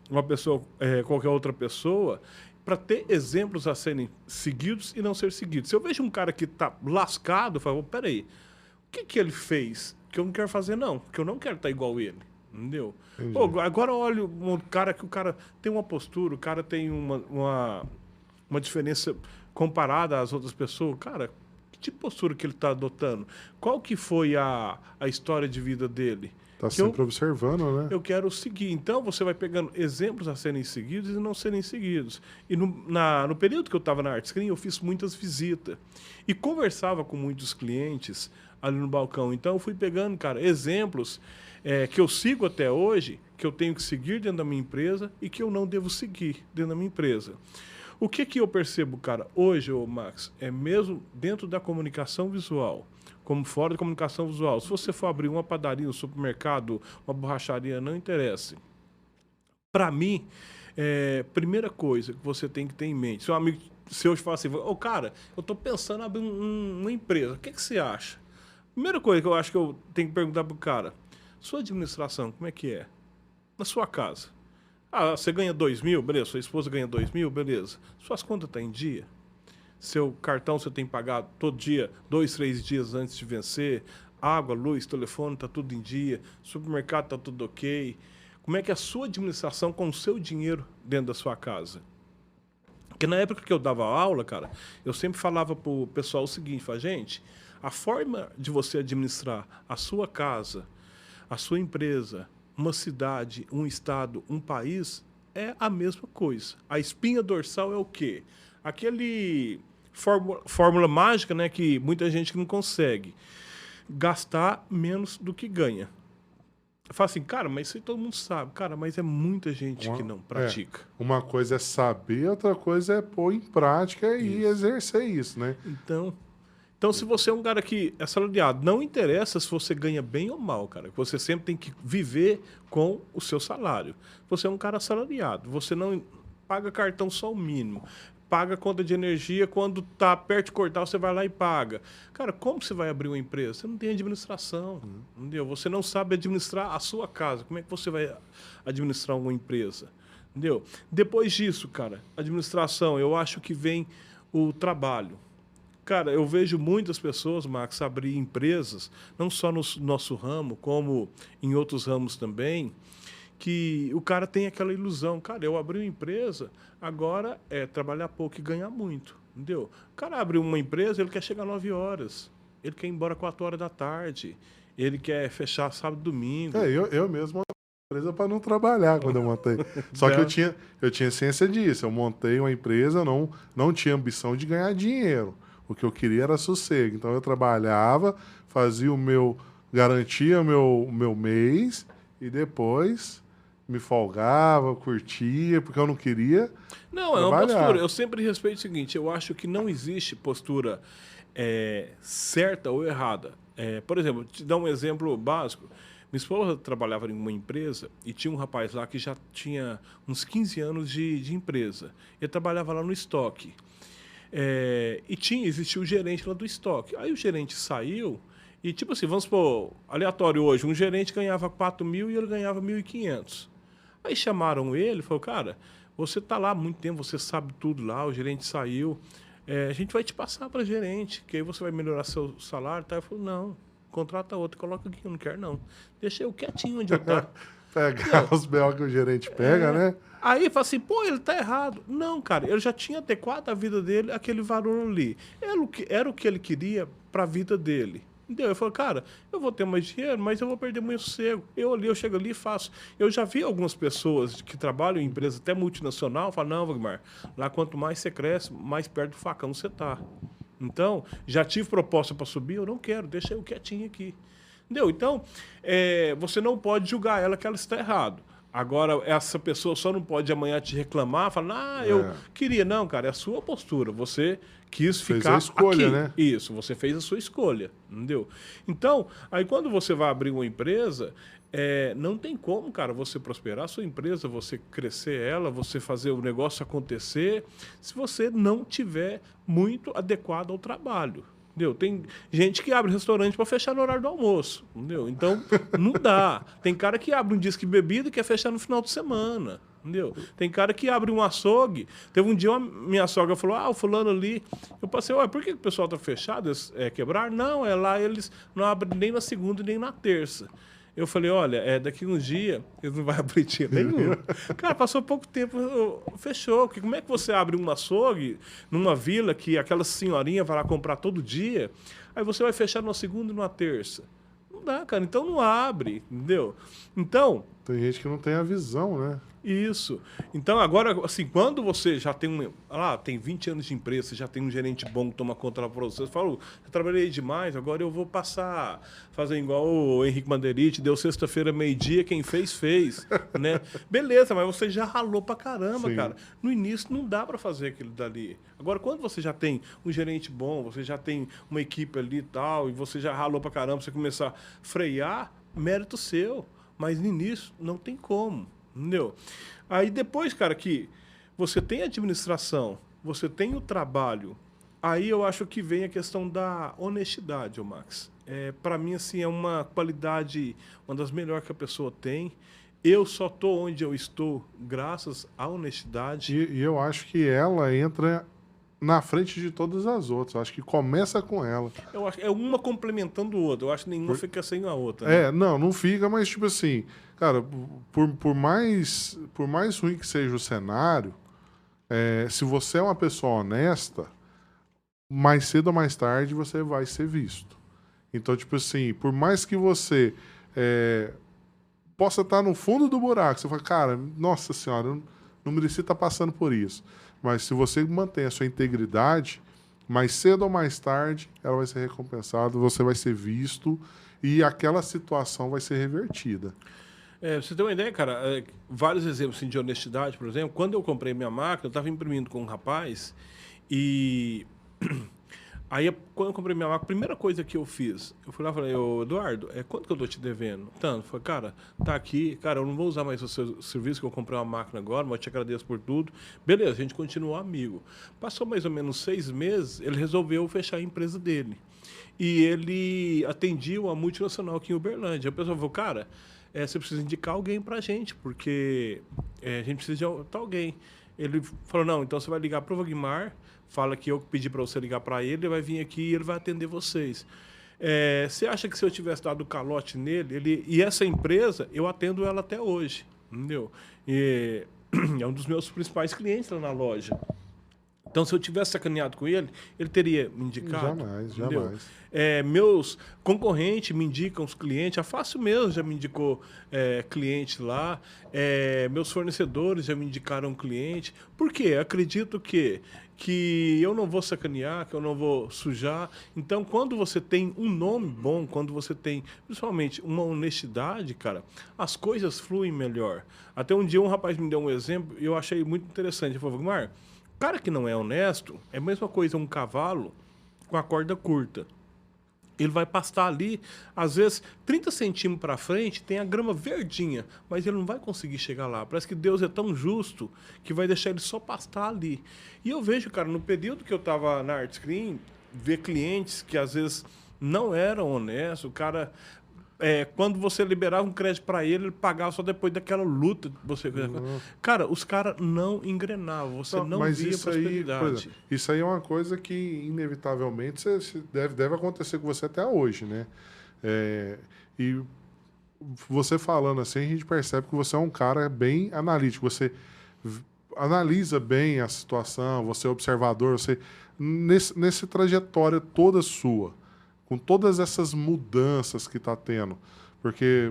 uma pessoa, qualquer outra pessoa, para ter exemplos a serem seguidos e não ser seguidos. Se eu vejo um cara que está lascado, eu falo, peraí, o que ele fez que eu não quero fazer, não? Que eu não quero estar igual ele, entendeu? Pô, agora olha um cara que o cara tem uma postura, o cara tem uma diferença comparada às outras pessoas, cara, que tipo de postura que ele está adotando? Qual que foi a história de vida dele? Está sempre observando, né? Eu quero seguir. Então, você vai pegando exemplos a serem seguidos e não serem seguidos. E no período que eu estava na Art Screen, eu fiz muitas visitas. E conversava com muitos clientes ali no balcão. Então, eu fui pegando, cara, exemplos que eu sigo até hoje, que eu tenho que seguir dentro da minha empresa e que eu não devo seguir dentro da minha empresa. O que eu percebo, cara, hoje, Max, é mesmo dentro da comunicação visual, como fora da comunicação visual. Se você for abrir uma padaria, um supermercado, uma borracharia, não interessa. Para mim, primeira coisa que você tem que ter em mente, se um amigo seu te fala assim, cara, eu estou pensando em abrir uma empresa, o que você acha? Primeira coisa que eu acho que eu tenho que perguntar pro cara, sua administração, como é que é? Na sua casa. Ah, você ganha 2.000, beleza. Sua esposa ganha 2.000, beleza. Suas contas estão em dia? Seu cartão você tem pagado todo dia, 2, 3 dias antes de vencer? Água, luz, telefone, está tudo em dia? Supermercado está tudo ok? Como é que é a sua administração com o seu dinheiro dentro da sua casa? Porque na época que eu dava aula, cara, eu sempre falava pro pessoal o seguinte, gente, a forma de você administrar a sua casa, a sua empresa, uma cidade, um estado, um país, é a mesma coisa. A espinha dorsal é o quê? Aquele fórmula mágica, né, que muita gente não consegue. Gastar menos do que ganha. Eu falo assim, cara, mas isso aí todo mundo sabe. Cara, mas é muita gente que não pratica. Uma coisa é saber, outra coisa é pôr em prática e exercer isso, né? Então, se você é um cara que é assalariado, não interessa se você ganha bem ou mal, cara. Você sempre tem que viver com o seu salário. Você é um cara assalariado. Você não paga cartão só o mínimo. Paga conta de energia, quando tá perto de cortar, você vai lá e paga. Cara, como você vai abrir uma empresa? Você não tem administração, entendeu? Você não sabe administrar a sua casa. Como é que você vai administrar uma empresa? Entendeu? Depois disso, cara, administração, eu acho que vem o trabalho. Cara, eu vejo muitas pessoas, Max, abrir empresas, não só no nosso ramo, como em outros ramos também, que o cara tem aquela ilusão. Cara, eu abri uma empresa, agora é trabalhar pouco e ganhar muito, entendeu? O cara abre uma empresa, ele quer chegar 9 horas, ele quer ir embora 4 horas da tarde, ele quer fechar sábado e domingo. Eu mesmo montei uma empresa para não trabalhar quando eu montei. Só que eu tinha ciência disso. Eu montei uma empresa, não tinha ambição de ganhar dinheiro. O que eu queria era sossego. Então eu trabalhava, garantia o meu mês e depois me folgava, curtia, porque eu não queria. Não, é uma postura. Eu sempre respeito o seguinte: eu acho que não existe postura certa ou errada. Por exemplo, te dar um exemplo básico. Minha esposa trabalhava em uma empresa e tinha um rapaz lá que já tinha uns 15 anos de empresa. Ele trabalhava lá no estoque. Existia o gerente lá do estoque. Aí o gerente saiu e, tipo assim, vamos supor, aleatório hoje, um gerente ganhava 4.000 e ele ganhava 1.500. Aí chamaram ele e falou, cara, você está lá há muito tempo, você sabe tudo lá, o gerente saiu, a gente vai te passar para gerente, que aí você vai melhorar seu salário. Tá? Ele falou, não, contrata outro, coloca aqui, eu não quero não. Deixa eu quietinho onde eu estou. Pegar os B.O. que o gerente pega, né? Aí fala assim, pô, ele tá errado. Não, cara, ele já tinha adequado a vida dele àquele valor ali. Era o que ele queria para a vida dele. Entendeu? Eu falei, cara, eu vou ter mais dinheiro, mas eu vou perder muito sossego. Eu chego ali e faço. Eu já vi algumas pessoas que trabalham em empresas até multinacional, falam, não, Wagmar, lá quanto mais você cresce, mais perto do facão você tá. Então, já tive proposta para subir, eu não quero, deixa eu quietinho aqui. Entendeu? Então, você não pode julgar ela que ela está errado. Agora, essa pessoa só não pode amanhã te reclamar, falar, eu queria. Não, cara, é a sua postura. Você quis ficar fez a escolha, aqui. Né? Isso, você fez a sua escolha, entendeu? Então, aí quando você vai abrir uma empresa, não tem como, cara, você prosperar a sua empresa, você crescer ela, você fazer o negócio acontecer, se você não tiver muito adequado ao trabalho. Entendeu? Tem gente que abre restaurante para fechar no horário do almoço, entendeu? Então, não dá. Tem cara que abre um disque bebida e quer fechar no final de semana, entendeu? Tem cara que abre um açougue. Teve um dia, minha sogra falou, o fulano ali... Eu passei, por que o pessoal tá fechado? Quebrar? Não, lá eles não abrem nem na segunda nem na terça. Eu falei, olha, daqui uns dias eles não vão abrir dia nenhum. Cara, passou pouco tempo, fechou. Porque como é que você abre um açougue numa vila que aquela senhorinha vai lá comprar todo dia, aí você vai fechar numa segunda e numa terça? Não dá, cara. Então não abre, entendeu? Então, Tem gente que não tem a visão, né? Isso. Então, agora, assim, quando você já tem tem 20 anos de empresa, você já tem um gerente bom que toma conta lá para você, você fala, eu trabalhei demais, agora eu vou passar, fazer igual o Henrique Manderite, deu sexta-feira, meio-dia, quem fez, fez, né? Beleza, mas você já ralou pra caramba, Sim. cara. No início não dá para fazer aquilo dali. Agora, quando você já tem um gerente bom, você já tem uma equipe ali e tal, e você já ralou pra caramba, você começar a frear, mérito seu. Mas no início não tem como. Entendeu? Aí depois, cara, que você tem a administração, você tem o trabalho, aí eu acho que vem a questão da honestidade, ô Max. Para mim, assim, é uma qualidade, uma das melhores que a pessoa tem. Eu só estou onde eu estou graças à honestidade. E eu acho que ela entra na frente de todas as outras. Eu acho que começa com ela. Eu acho, é uma complementando o outro. Eu acho que nenhuma fica sem a outra. Né? Não fica, mas tipo assim, cara, por mais ruim que seja o cenário, se você é uma pessoa honesta, mais cedo ou mais tarde você vai ser visto. Então, tipo assim, por mais que você possa estar no fundo do buraco, você fala, cara, nossa senhora, eu não merecia estar passando por isso. Mas se você mantém a sua integridade, mais cedo ou mais tarde, ela vai ser recompensada, você vai ser visto e aquela situação vai ser revertida. Você tem uma ideia, cara? Vários exemplos assim, de honestidade, por exemplo. Quando eu comprei minha máquina, eu estava imprimindo com um rapaz e aí, quando eu comprei minha máquina, a primeira coisa que eu fiz, eu fui lá e falei, ô Eduardo, quanto que eu tô te devendo? Tanto. Falei, cara, tá aqui, cara, eu não vou usar mais o seu serviço, que eu comprei uma máquina agora, mas eu te agradeço por tudo. Beleza, a gente continuou amigo. Passou mais ou menos 6 meses, ele resolveu fechar a empresa dele. E ele atendia uma multinacional aqui em Uberlândia. A pessoa falou, cara, você precisa indicar alguém pra gente, porque a gente precisa de alguém. Ele falou, não, então você vai ligar pro Wagmar, fala que eu pedi para você ligar para ele vai vir aqui e ele vai atender vocês. Você acha que se eu tivesse dado calote nele, e essa empresa, eu atendo ela até hoje, entendeu? E é um dos meus principais clientes lá na loja. Então, se eu tivesse sacaneado com ele, ele teria me indicado. Jamais, entendeu? jamais. Meus concorrentes me indicam os clientes. A Fácil mesmo já me indicou cliente lá. Meus fornecedores já me indicaram cliente. Por quê? Acredito que eu não vou sacanear, que eu não vou sujar. Então, quando você tem um nome bom, quando você tem, principalmente, uma honestidade, cara, as coisas fluem melhor. Até um dia um rapaz me deu um exemplo e eu achei muito interessante. Ele falou, Wagmar, cara que não é honesto é a mesma coisa um cavalo com a corda curta. Ele vai pastar ali, às vezes 30 centímetros para frente, tem a grama verdinha, mas ele não vai conseguir chegar lá. Parece que Deus é tão justo que vai deixar ele só pastar ali. E eu vejo, cara, no período que eu estava na Art Screen, ver clientes que às vezes não eram honestos, o cara... quando você liberava um crédito para ele pagava só depois daquela luta. Cara, os caras não engrenavam, você não mas via isso prosperidade. Aí, por exemplo, isso aí é uma coisa que, inevitavelmente, deve acontecer com você até hoje, né? E você falando assim, a gente percebe que você é um cara bem analítico, você analisa bem a situação, você é observador, você nessa trajetória toda sua, com todas essas mudanças que está tendo. Porque,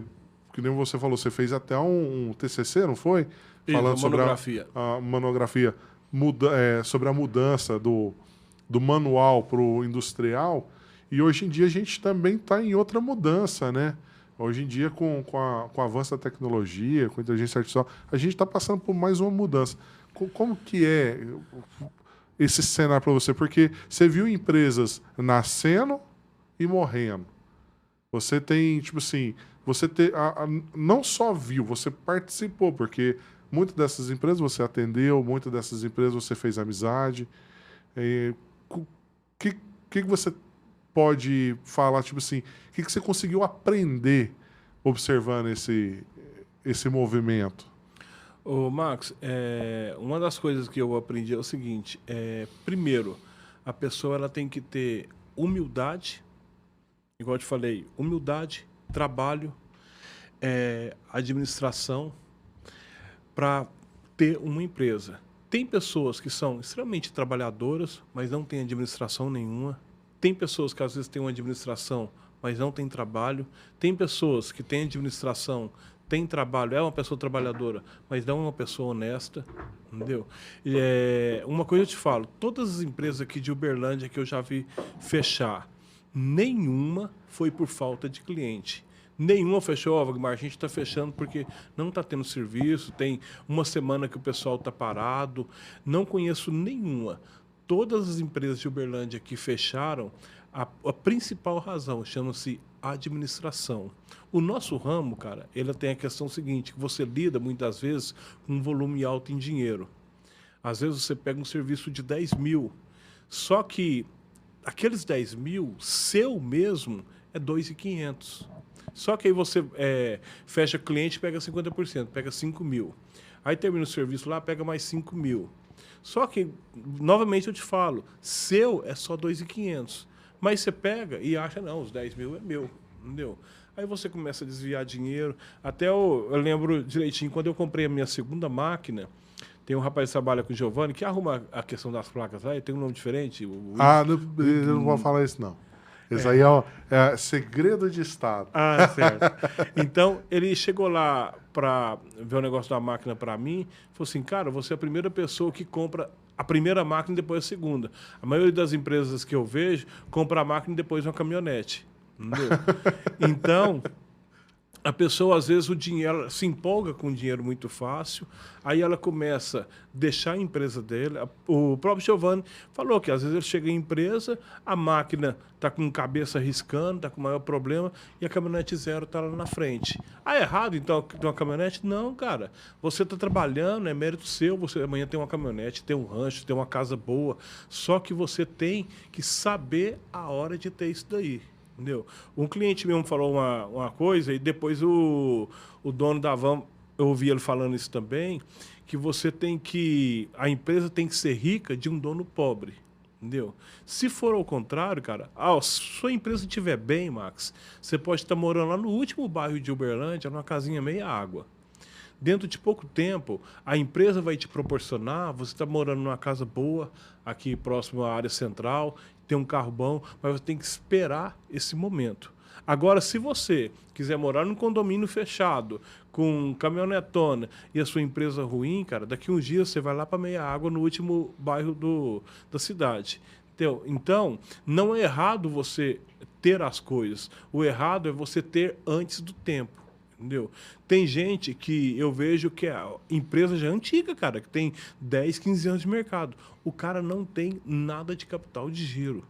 que nem você falou, você fez até um TCC, não foi? Falando sobre a monografia sobre a mudança do manual para o industrial. E hoje em dia a gente também está em outra mudança, né? Hoje em dia, com o avanço da tecnologia, com a inteligência artificial, a gente está passando por mais uma mudança. Como que é esse cenário para você? Porque você viu empresas nascendo e morrendo. Você tem, tipo assim, não só viu, você participou, porque muitas dessas empresas você atendeu, muitas dessas empresas você fez amizade. O que você pode falar, tipo assim, o que você conseguiu aprender observando esse movimento? Ô, Max, uma das coisas que eu aprendi é o seguinte, primeiro, a pessoa ela tem que ter humildade, igual eu te falei, humildade, trabalho, administração, para ter uma empresa. Tem pessoas que são extremamente trabalhadoras, mas não têm administração nenhuma. Tem pessoas que às vezes têm uma administração, mas não têm trabalho. Tem pessoas que têm administração, tem trabalho, é uma pessoa trabalhadora, mas não é uma pessoa honesta, entendeu? Uma coisa eu te falo, todas as empresas aqui de Uberlândia que eu já vi fechar, nenhuma foi por falta de cliente. Nenhuma fechou, ó, Wagmar, a gente está fechando porque não está tendo serviço, tem uma semana que o pessoal está parado. Não conheço nenhuma. Todas as empresas de Uberlândia que fecharam, a principal razão chama-se administração. O nosso ramo, cara, ele tem a questão seguinte, que você lida muitas vezes com um volume alto em dinheiro. Às vezes você pega um serviço de 10 mil, só que aqueles 10 mil, seu mesmo, é 2.500. Só que aí você fecha cliente e pega 50%, pega 5 mil. Aí termina o serviço lá, pega mais 5 mil. Só que, novamente eu te falo, seu é só 2.500. Mas você pega e acha, não, os 10 mil é meu, entendeu? Aí você começa a desviar dinheiro. Até eu lembro direitinho, quando eu comprei a minha segunda máquina, tem um rapaz que trabalha com o Giovanni, que arruma a questão das placas lá, tem um nome diferente. Eu não vou falar isso, não. Isso aí é segredo de Estado. Ah, certo. Então, ele chegou lá para ver o negócio da máquina para mim, falou assim, cara, você é a primeira pessoa que compra a primeira máquina e depois a segunda. A maioria das empresas que eu vejo compra a máquina e depois uma caminhonete. Entendeu? Então, a pessoa, às vezes, o dinheiro, ela se empolga com o dinheiro muito fácil, aí ela começa a deixar a empresa dele. O próprio Giovanni falou que, às vezes, ele chega em empresa, a máquina está com cabeça riscando, está com maior problema, e a caminhonete zero está lá na frente. Ah, é errado, então, ter uma caminhonete? Não, cara. Você está trabalhando, é mérito seu, você amanhã tem uma caminhonete, tem um rancho, tem uma casa boa, só que você tem que saber a hora de ter isso daí. Entendeu? Um cliente mesmo falou uma coisa e depois o dono da van, eu ouvi ele falando isso também, que a empresa tem que ser rica de um dono pobre. Entendeu? Se for ao contrário, cara, se sua empresa estiver bem, Max, você pode estar morando lá no último bairro de Uberlândia, numa casinha meia água. Dentro de pouco tempo, a empresa vai te proporcionar, você está morando numa casa boa, aqui próximo à área central, tem um carro bom, mas você tem que esperar esse momento. Agora, se você quiser morar num condomínio fechado, com caminhonetona e a sua empresa ruim, cara, daqui uns dias você vai lá para Meia Água, no último bairro da cidade. Entendeu? Então, não é errado você ter as coisas. O errado é você ter antes do tempo. Entendeu? Tem gente que eu vejo que a empresa já é antiga, cara, que tem 10, 15 anos de mercado. O cara não tem nada de capital de giro.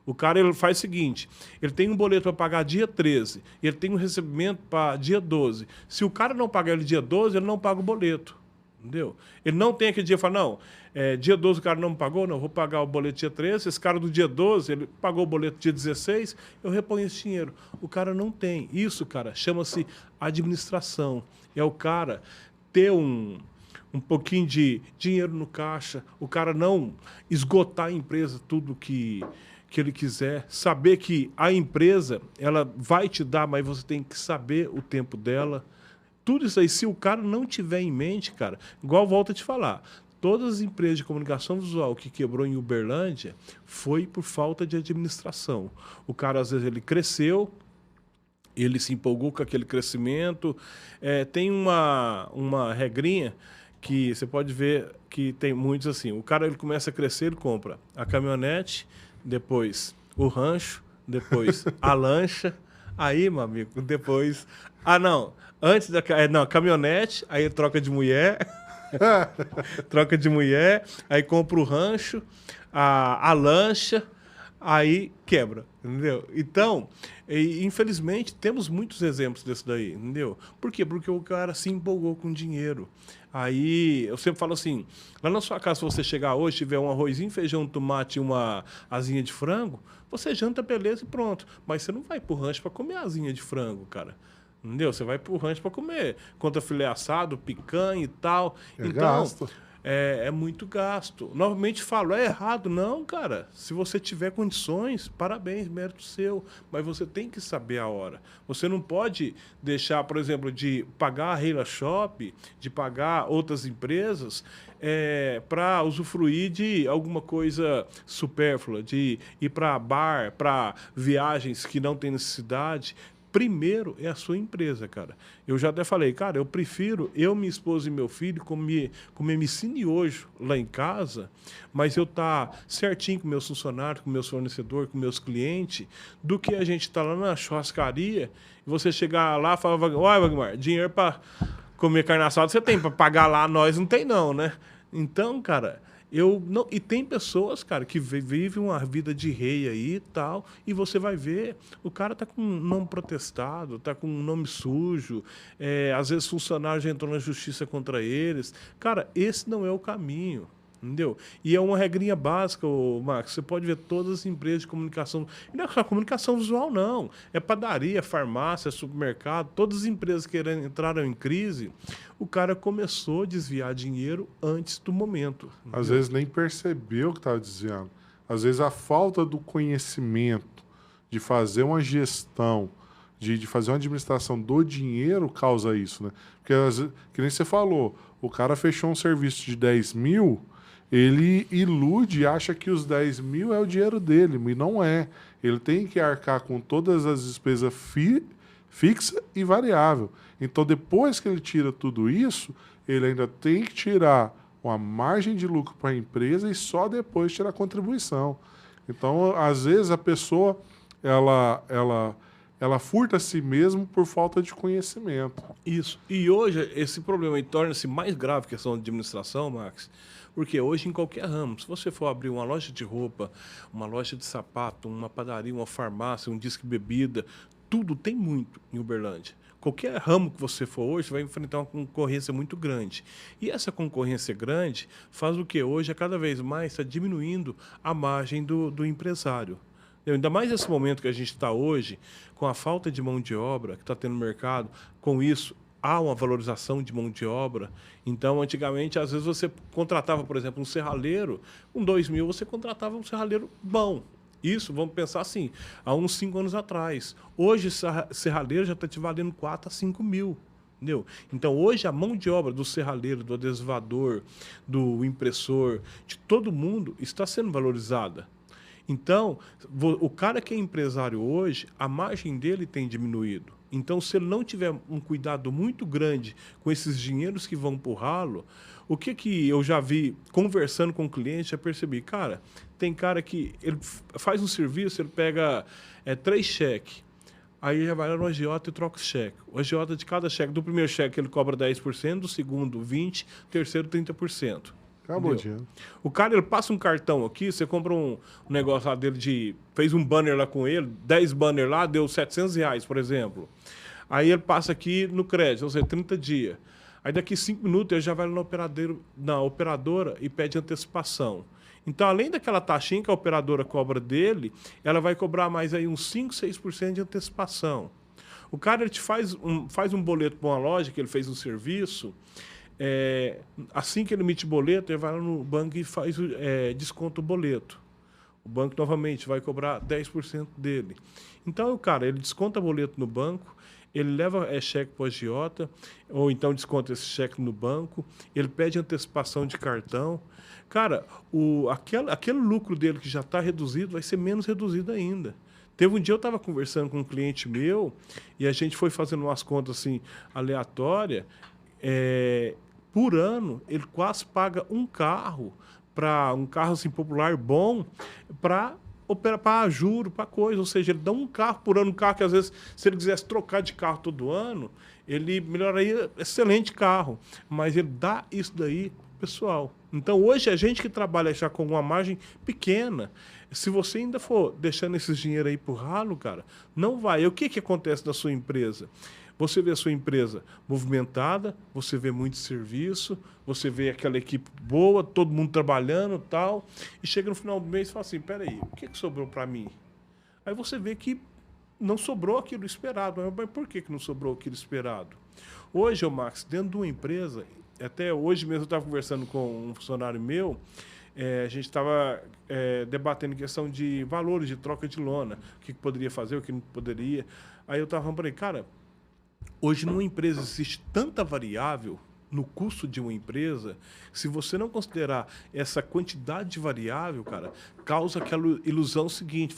O cara ele faz o seguinte, ele tem um boleto para pagar dia 13, ele tem um recebimento para dia 12. Se o cara não pagar ele dia 12, ele não paga o boleto. Entendeu? Ele não tem aquele dia e fala, não, dia 12 o cara não me pagou, não, vou pagar o boleto dia 13, esse cara do dia 12, ele pagou o boleto dia 16, eu reponho esse dinheiro. O cara não tem. Isso, cara, chama-se administração. É o cara ter um pouquinho de dinheiro no caixa, o cara não esgotar a empresa tudo que ele quiser, saber que a empresa ela vai te dar, mas você tem que saber o tempo dela. Tudo isso aí, se o cara não tiver em mente, cara, igual volto a te falar, todas as empresas de comunicação visual que quebrou em Uberlândia foi por falta de administração. O cara, às vezes, ele cresceu, ele se empolgou com aquele crescimento. Tem uma regrinha que você pode ver que tem muitos assim. O cara ele começa a crescer, ele compra a caminhonete, depois o rancho, depois a lancha. Aí, meu amigo, depois... Antes da caminhonete, aí troca de mulher, troca de mulher, aí compra o rancho, a lancha, aí quebra, entendeu? Então, infelizmente, temos muitos exemplos desse daí, entendeu? Por quê? Porque o cara se empolgou com dinheiro. Aí, eu sempre falo assim, lá na sua casa, se você chegar hoje, tiver um arrozinho, feijão, tomate e uma asinha de frango, você janta, beleza e pronto. Mas você não vai pro rancho para comer asinha de frango, cara. Entendeu? Você vai pro rancho para comer contra filé assado, picanha e tal. É então, gasto. É muito gasto. Novamente falo, é errado? Não, cara. Se você tiver condições, parabéns, mérito seu. Mas você tem que saber a hora. Você não pode deixar, por exemplo, de pagar a Reila Shop, de pagar outras empresas, para usufruir de alguma coisa supérflua, de ir para bar, para viagens que não tem necessidade. primeiro é a sua empresa, cara. Eu já até falei, cara, eu prefiro eu, minha esposa e meu filho comer MC hoje lá em casa, mas eu tá certinho com meus funcionários, com meus fornecedores, com meus clientes, do que a gente tá lá na churrascaria e você chegar lá e falar, olha, Wagmar, dinheiro para comer carne assada você tem, para pagar lá nós não tem não, né? Então, cara, eu não, e tem pessoas, cara, que vivem uma vida de rei aí e tal, e você vai ver, o cara tá com um nome protestado, tá com um nome sujo, às vezes funcionário já entrou na justiça contra eles. Cara, esse não é o caminho. Entendeu? E é uma regrinha básica, Max. Você pode ver todas as empresas de comunicação. E não é só comunicação visual, não. É padaria, farmácia, supermercado. Todas as empresas que entraram em crise, o cara começou a desviar dinheiro antes do momento. Entendeu? Às vezes nem percebeu o que estava desviando. Às vezes a falta do conhecimento de fazer uma gestão, de fazer uma administração do dinheiro causa isso, né? Porque, que nem você falou, o cara fechou um serviço de 10 mil, ele ilude e acha que os 10 mil é o dinheiro dele, e não é. Ele tem que arcar com todas as despesas fixa e variável. Então, depois que ele tira tudo isso, ele ainda tem que tirar uma margem de lucro para a empresa e só depois tirar a contribuição. Então, às vezes, a pessoa ela furta a si mesmo por falta de conhecimento. Isso. E hoje, esse problema torna-se mais grave que a questão de administração, Max, porque hoje, em qualquer ramo, se você for abrir uma loja de roupa, uma loja de sapato, uma padaria, uma farmácia, um disque bebida, tudo tem muito em Uberlândia. Qualquer ramo que você for hoje, vai enfrentar uma concorrência muito grande. E essa concorrência grande faz o que hoje, cada vez mais, está diminuindo a margem do empresário. Ainda mais nesse momento que a gente está hoje, com a falta de mão de obra que está tendo no mercado, com isso há uma valorização de mão de obra. Então, antigamente, às vezes você contratava, por exemplo, um serralheiro, com 2 mil você contratava um serralheiro bom. Isso, vamos pensar assim, há uns 5 anos atrás. Hoje, serralheiro já está te valendo 4 a 5 mil. Entendeu? Então, hoje, a mão de obra do serralheiro, do adesivador, do impressor, de todo mundo, está sendo valorizada. Então, o cara que é empresário hoje, a margem dele tem diminuído. Então, se ele não tiver um cuidado muito grande com esses dinheiros que vão para o ralo, o que eu já vi conversando com o cliente, já percebi, cara, tem cara que ele faz um serviço, ele pega 3 cheques, aí ele já vai lá no agiota e troca o cheque. O agiota de cada cheque, do primeiro cheque ele cobra 10%, do segundo 20%, do terceiro 30%. Acabou o dinheiro. O cara, ele passa um cartão aqui, você compra um negócio lá dele fez um banner lá com ele, 10 banners lá, deu R$700, por exemplo. Aí ele passa aqui no crédito, ou seja, 30 dias. Aí daqui 5 minutos ele já vai na operadora e pede antecipação. Então, além daquela taxinha que a operadora cobra dele, ela vai cobrar mais aí uns 5, 6% de antecipação. O cara, ele te faz um boleto para uma loja, que ele fez um serviço, assim que ele emite boleto, ele vai lá no banco e faz desconto o boleto. O banco, novamente, vai cobrar 10% dele. Então, o cara, ele desconta boleto no banco, ele leva cheque para o agiota, ou então desconta esse cheque no banco, ele pede antecipação de cartão. Cara, aquele lucro dele que já está reduzido vai ser menos reduzido ainda. Teve um dia eu estava conversando com um cliente meu e a gente foi fazendo umas contas assim, aleatórias. Por ano, ele quase paga um carro assim, popular bom para juro, para coisa. Ou seja, ele dá um carro por ano, um carro que às vezes, se ele quisesse trocar de carro todo ano, ele melhoraria, excelente carro. Mas ele dá isso daí pessoal. Então, hoje, a gente que trabalha já com uma margem pequena, se você ainda for deixando esses dinheiro aí pro ralo, cara, não vai. E o que acontece na sua empresa? Você vê a sua empresa movimentada, você vê muito serviço, você vê aquela equipe boa, todo mundo trabalhando e tal, e chega no final do mês e fala assim, peraí, o que sobrou para mim? Aí você vê que não sobrou aquilo esperado. Mas por que não sobrou aquilo esperado? Hoje, Max, dentro de uma empresa, até hoje mesmo eu estava conversando com um funcionário meu, a gente estava debatendo questão de valores de troca de lona, o que poderia fazer, o que não poderia. Aí eu estava falando para ele, cara, hoje numa empresa existe tanta variável no custo de uma empresa, se você não considerar essa quantidade de variável, cara, causa aquela ilusão seguinte,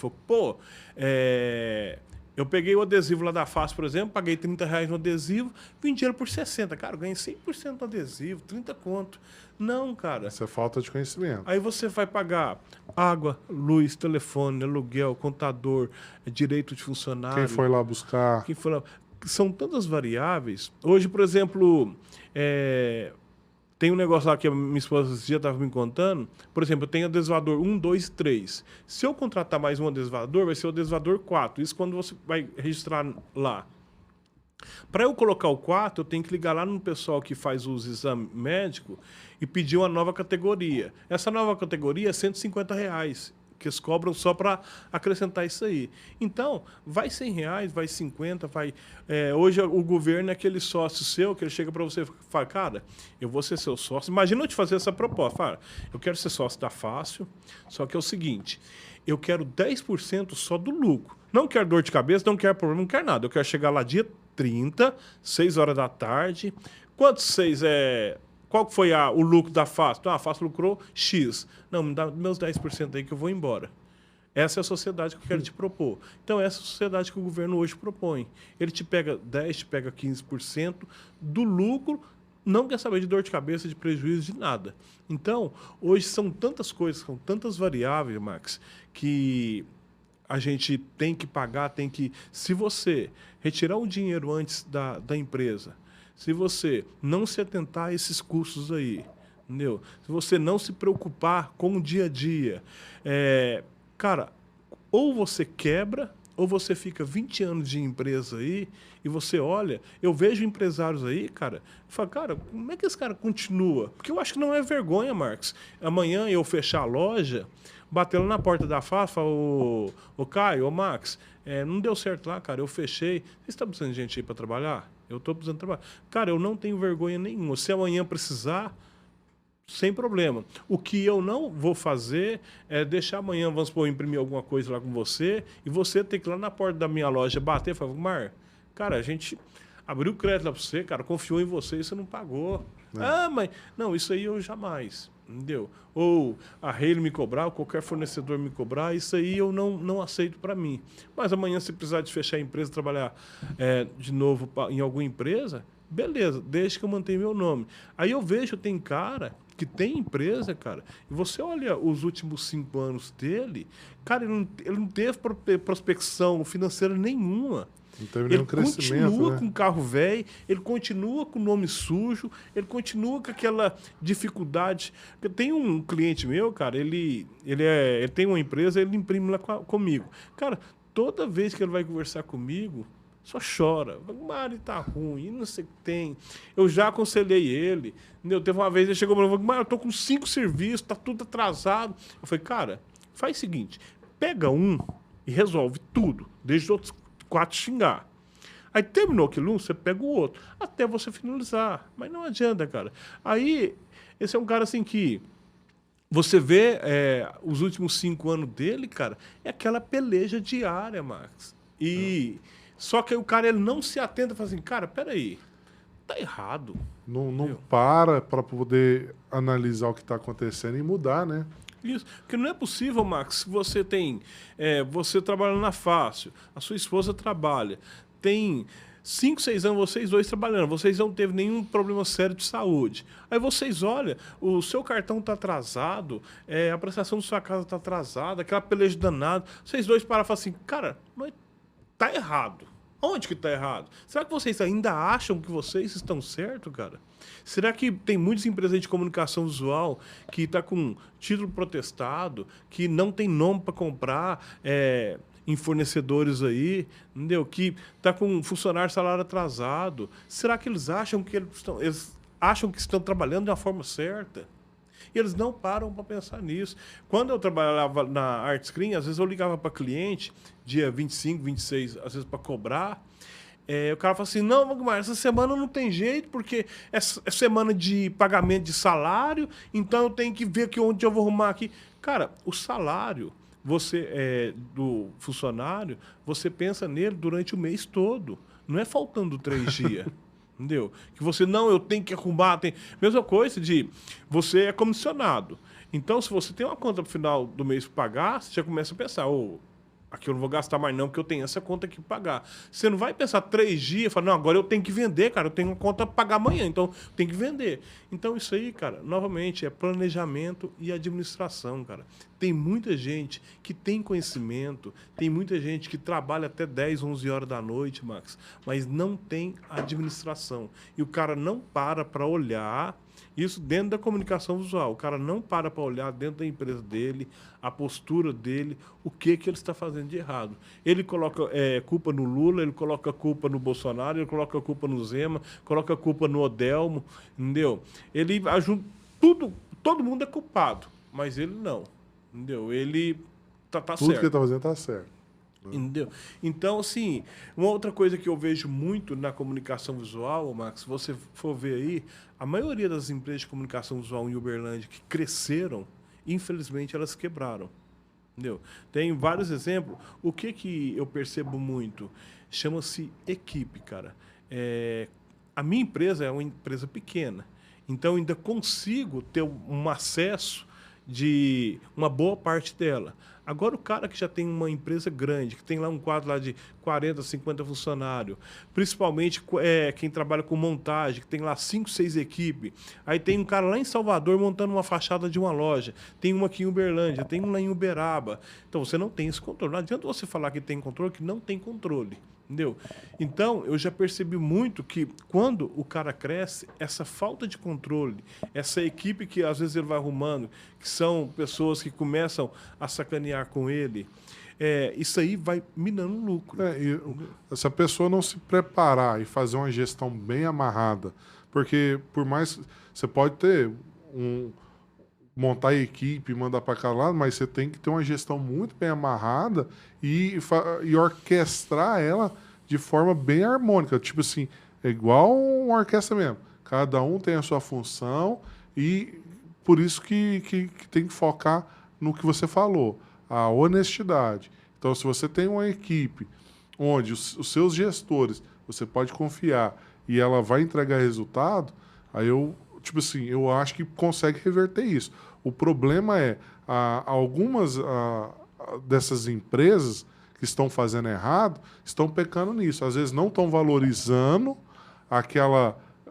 Eu peguei o adesivo lá da Fácil, por exemplo, paguei R$ 30 no adesivo, vendi ele por 60. Cara, eu ganhei 100% no adesivo, 30 conto. Não, cara. Isso é falta de conhecimento. Aí você vai pagar água, luz, telefone, aluguel, contador, direito de funcionário. Quem foi lá buscar? Quem foi lá. São tantas variáveis. Hoje, por exemplo, tem um negócio lá que a minha esposa esse dia estava me contando. Por exemplo, eu tenho adesivador 1, 2, 3. Se eu contratar mais um adesivador, vai ser o adesivador 4. Isso quando você vai registrar lá. Para eu colocar o 4, eu tenho que ligar lá no pessoal que faz os exames médicos e pedir uma nova categoria. Essa nova categoria é R$ 150, que eles cobram só para acrescentar isso aí. Então, vai R$ 100, vai 50, vai... hoje o governo é aquele sócio seu que ele chega para você e fala, cara, eu vou ser seu sócio. Imagina eu te fazer essa proposta. Fala, eu quero ser sócio da Fácil, só que é o seguinte, eu quero 10% só do lucro. Não quero dor de cabeça, não quero problema, não quero nada. Eu quero chegar lá dia 30, 6 horas da tarde. Quantos 6 é... Qual foi o lucro da Fácil? A Fácil lucrou X. Não, me dá meus 10% aí que eu vou embora. Essa é a sociedade que eu quero te propor. Então, essa é a sociedade que o governo hoje propõe. Ele te pega 10%, te pega 15% do lucro, não quer saber de dor de cabeça, de prejuízo, de nada. Então, hoje são tantas coisas, são tantas variáveis, Max, que a gente tem que pagar, tem que... Se você retirar o dinheiro antes da empresa, se você não se atentar a esses custos aí, entendeu? Se você não se preocupar com o dia a dia, cara, ou você quebra, ou você fica 20 anos de empresa aí, e você olha, eu vejo empresários aí, cara, e falo, cara, como é que esse cara continua? Porque eu acho que não é vergonha, Marcos. Amanhã eu fechar a loja, bater lá na porta da Fafa, o Caio, o Max, não deu certo lá, cara, eu fechei. Você está precisando de gente aí para trabalhar? Eu estou precisando trabalhar. Cara, eu não tenho vergonha nenhuma. Se amanhã precisar, sem problema. O que eu não vou fazer é deixar amanhã, vamos supor, imprimir alguma coisa lá com você e você ter que ir lá na porta da minha loja bater e falar, Mar, cara, a gente abriu crédito lá para você, cara, confiou em você e você não pagou. Mas... Não, isso aí eu jamais. Entendeu? Ou a Hale me cobrar, ou qualquer fornecedor me cobrar, isso aí eu não aceito para mim. Mas amanhã, se precisar de fechar a empresa, trabalhar de novo em alguma empresa, beleza, desde que eu mantenha meu nome. Aí eu vejo, tem cara que tem empresa, cara, e você olha os últimos 5 anos dele, cara, ele não teve prospecção financeira nenhuma. Não teve nenhum crescimento, Ele continua né? com carro velho, ele continua com nome sujo, ele continua com aquela dificuldade. Tem um cliente meu, cara, ele tem uma empresa, ele imprime lá comigo. Cara, toda vez que ele vai conversar comigo, só chora. Mário, tá ruim, não sei o que tem. Eu já aconselhei ele. Entendeu? Teve uma vez, ele chegou para mim e falou, Mário, eu tô com 5 serviços, tá tudo atrasado. Eu falei, cara, faz o seguinte, pega um e resolve tudo, deixa os outros 4 xingar. Aí terminou aquilo, você pega o outro, até você finalizar. Mas não adianta, cara. Aí, esse é um cara assim que você vê os últimos 5 anos dele, cara, é aquela peleja diária, Max. E só que aí o cara ele não se atenta e fala assim, cara, peraí, tá errado. Não para poder analisar o que está acontecendo e mudar, né? Isso, porque não é possível, Max, que você tem, você trabalhando na Fácil, a sua esposa trabalha, tem 5, 6 anos vocês dois trabalhando, vocês não teve nenhum problema sério de saúde. Aí vocês olham, o seu cartão está atrasado, a prestação da sua casa está atrasada, aquela peleja danada, vocês dois param e falam assim, cara, mas tá errado. Onde que tá errado? Será que vocês ainda acham que vocês estão certos, cara? Será que tem muitas empresas de comunicação visual que está com título protestado, que não tem nome para comprar em fornecedores aí, entendeu? Que está com funcionário salário atrasado? Será que eles acham que eles acham que estão trabalhando de uma forma certa? E eles não param para pensar nisso. Quando eu trabalhava na Art Screen, às vezes eu ligava para cliente, dia 25, 26, às vezes para cobrar. O cara fala assim, não, Magmar, essa semana não tem jeito, porque é semana de pagamento de salário, então eu tenho que ver aqui onde eu vou arrumar aqui. Cara, o salário do funcionário, você pensa nele durante o mês todo. Não é faltando 3 dias. Entendeu? Que você, não, eu tenho que arrumar. Mesma coisa de você é comissionado. Então, se você tem uma conta para o final do mês para pagar, você já começa a pensar, aqui eu não vou gastar mais não, porque eu tenho essa conta aqui para pagar. Você não vai pensar 3 dias e falar, não, agora eu tenho que vender, cara, eu tenho uma conta para pagar amanhã, então tem que vender. Então isso aí, cara, novamente, é planejamento e administração, cara. Tem muita gente que tem conhecimento, tem muita gente que trabalha até 10, 11 horas da noite, Max, mas não tem administração. E o cara não para olhar isso dentro da comunicação visual. O cara não para olhar dentro da empresa dele, a postura dele, o que ele está fazendo de errado. Ele coloca culpa no Lula, ele coloca culpa no Bolsonaro, ele coloca culpa no Zema, coloca culpa no Odelmo, entendeu? Ele ajuda tudo, todo mundo é culpado, mas ele não, entendeu? Ele tá Tudo certo. que ele tá fazendo tá certo. Entendeu? Então, assim, uma outra coisa que eu vejo muito na comunicação visual, Max, se você for ver aí, a maioria das empresas de comunicação visual em Uberlândia que cresceram, infelizmente, elas quebraram. Entendeu? Tem vários exemplos. O que eu percebo muito? Chama-se equipe, cara. A minha empresa é uma empresa pequena, então eu ainda consigo ter um acesso de uma boa parte dela. Agora, o cara que já tem uma empresa grande, que tem lá um quadro lá de 40, 50 funcionários, principalmente quem trabalha com montagem, que tem lá 5, 6 equipes, aí tem um cara lá em Salvador montando uma fachada de uma loja, tem uma aqui em Uberlândia, tem uma lá em Uberaba. Então, você não tem esse controle. Não adianta você falar que tem controle, que não tem controle. Entendeu? Então, eu já percebi muito que quando o cara cresce, essa falta de controle, essa equipe que às vezes ele vai arrumando, que são pessoas que começam a sacanear com ele, isso aí vai minando o lucro. Se a pessoa não se preparar e fazer uma gestão bem amarrada, porque por mais você pode ter montar a equipe, mandar para cada lado, mas você tem que ter uma gestão muito bem amarrada e orquestrar ela de forma bem harmônica. Tipo assim, é igual uma orquestra mesmo. Cada um tem a sua função e por isso que tem que focar no que você falou, a honestidade. Então, se você tem uma equipe onde os seus gestores, você pode confiar e ela vai entregar resultado, aí tipo assim, eu acho que consegue reverter isso. O problema é, algumas dessas empresas que estão fazendo errado, estão pecando nisso. Às vezes não estão valorizando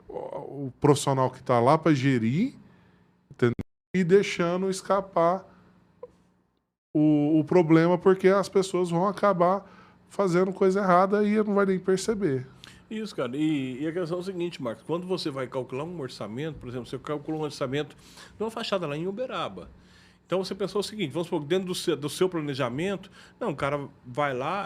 o profissional que está lá para gerir, entendeu? E deixando escapar o problema, porque as pessoas vão acabar fazendo coisa errada e não vai nem perceber. Isso, cara. E a questão é o seguinte, Marcos. Quando você vai calcular um orçamento, por exemplo, você calcula um orçamento de uma fachada lá em Uberaba. Então você pensou o seguinte, vamos supor, dentro do seu planejamento, não, o cara vai lá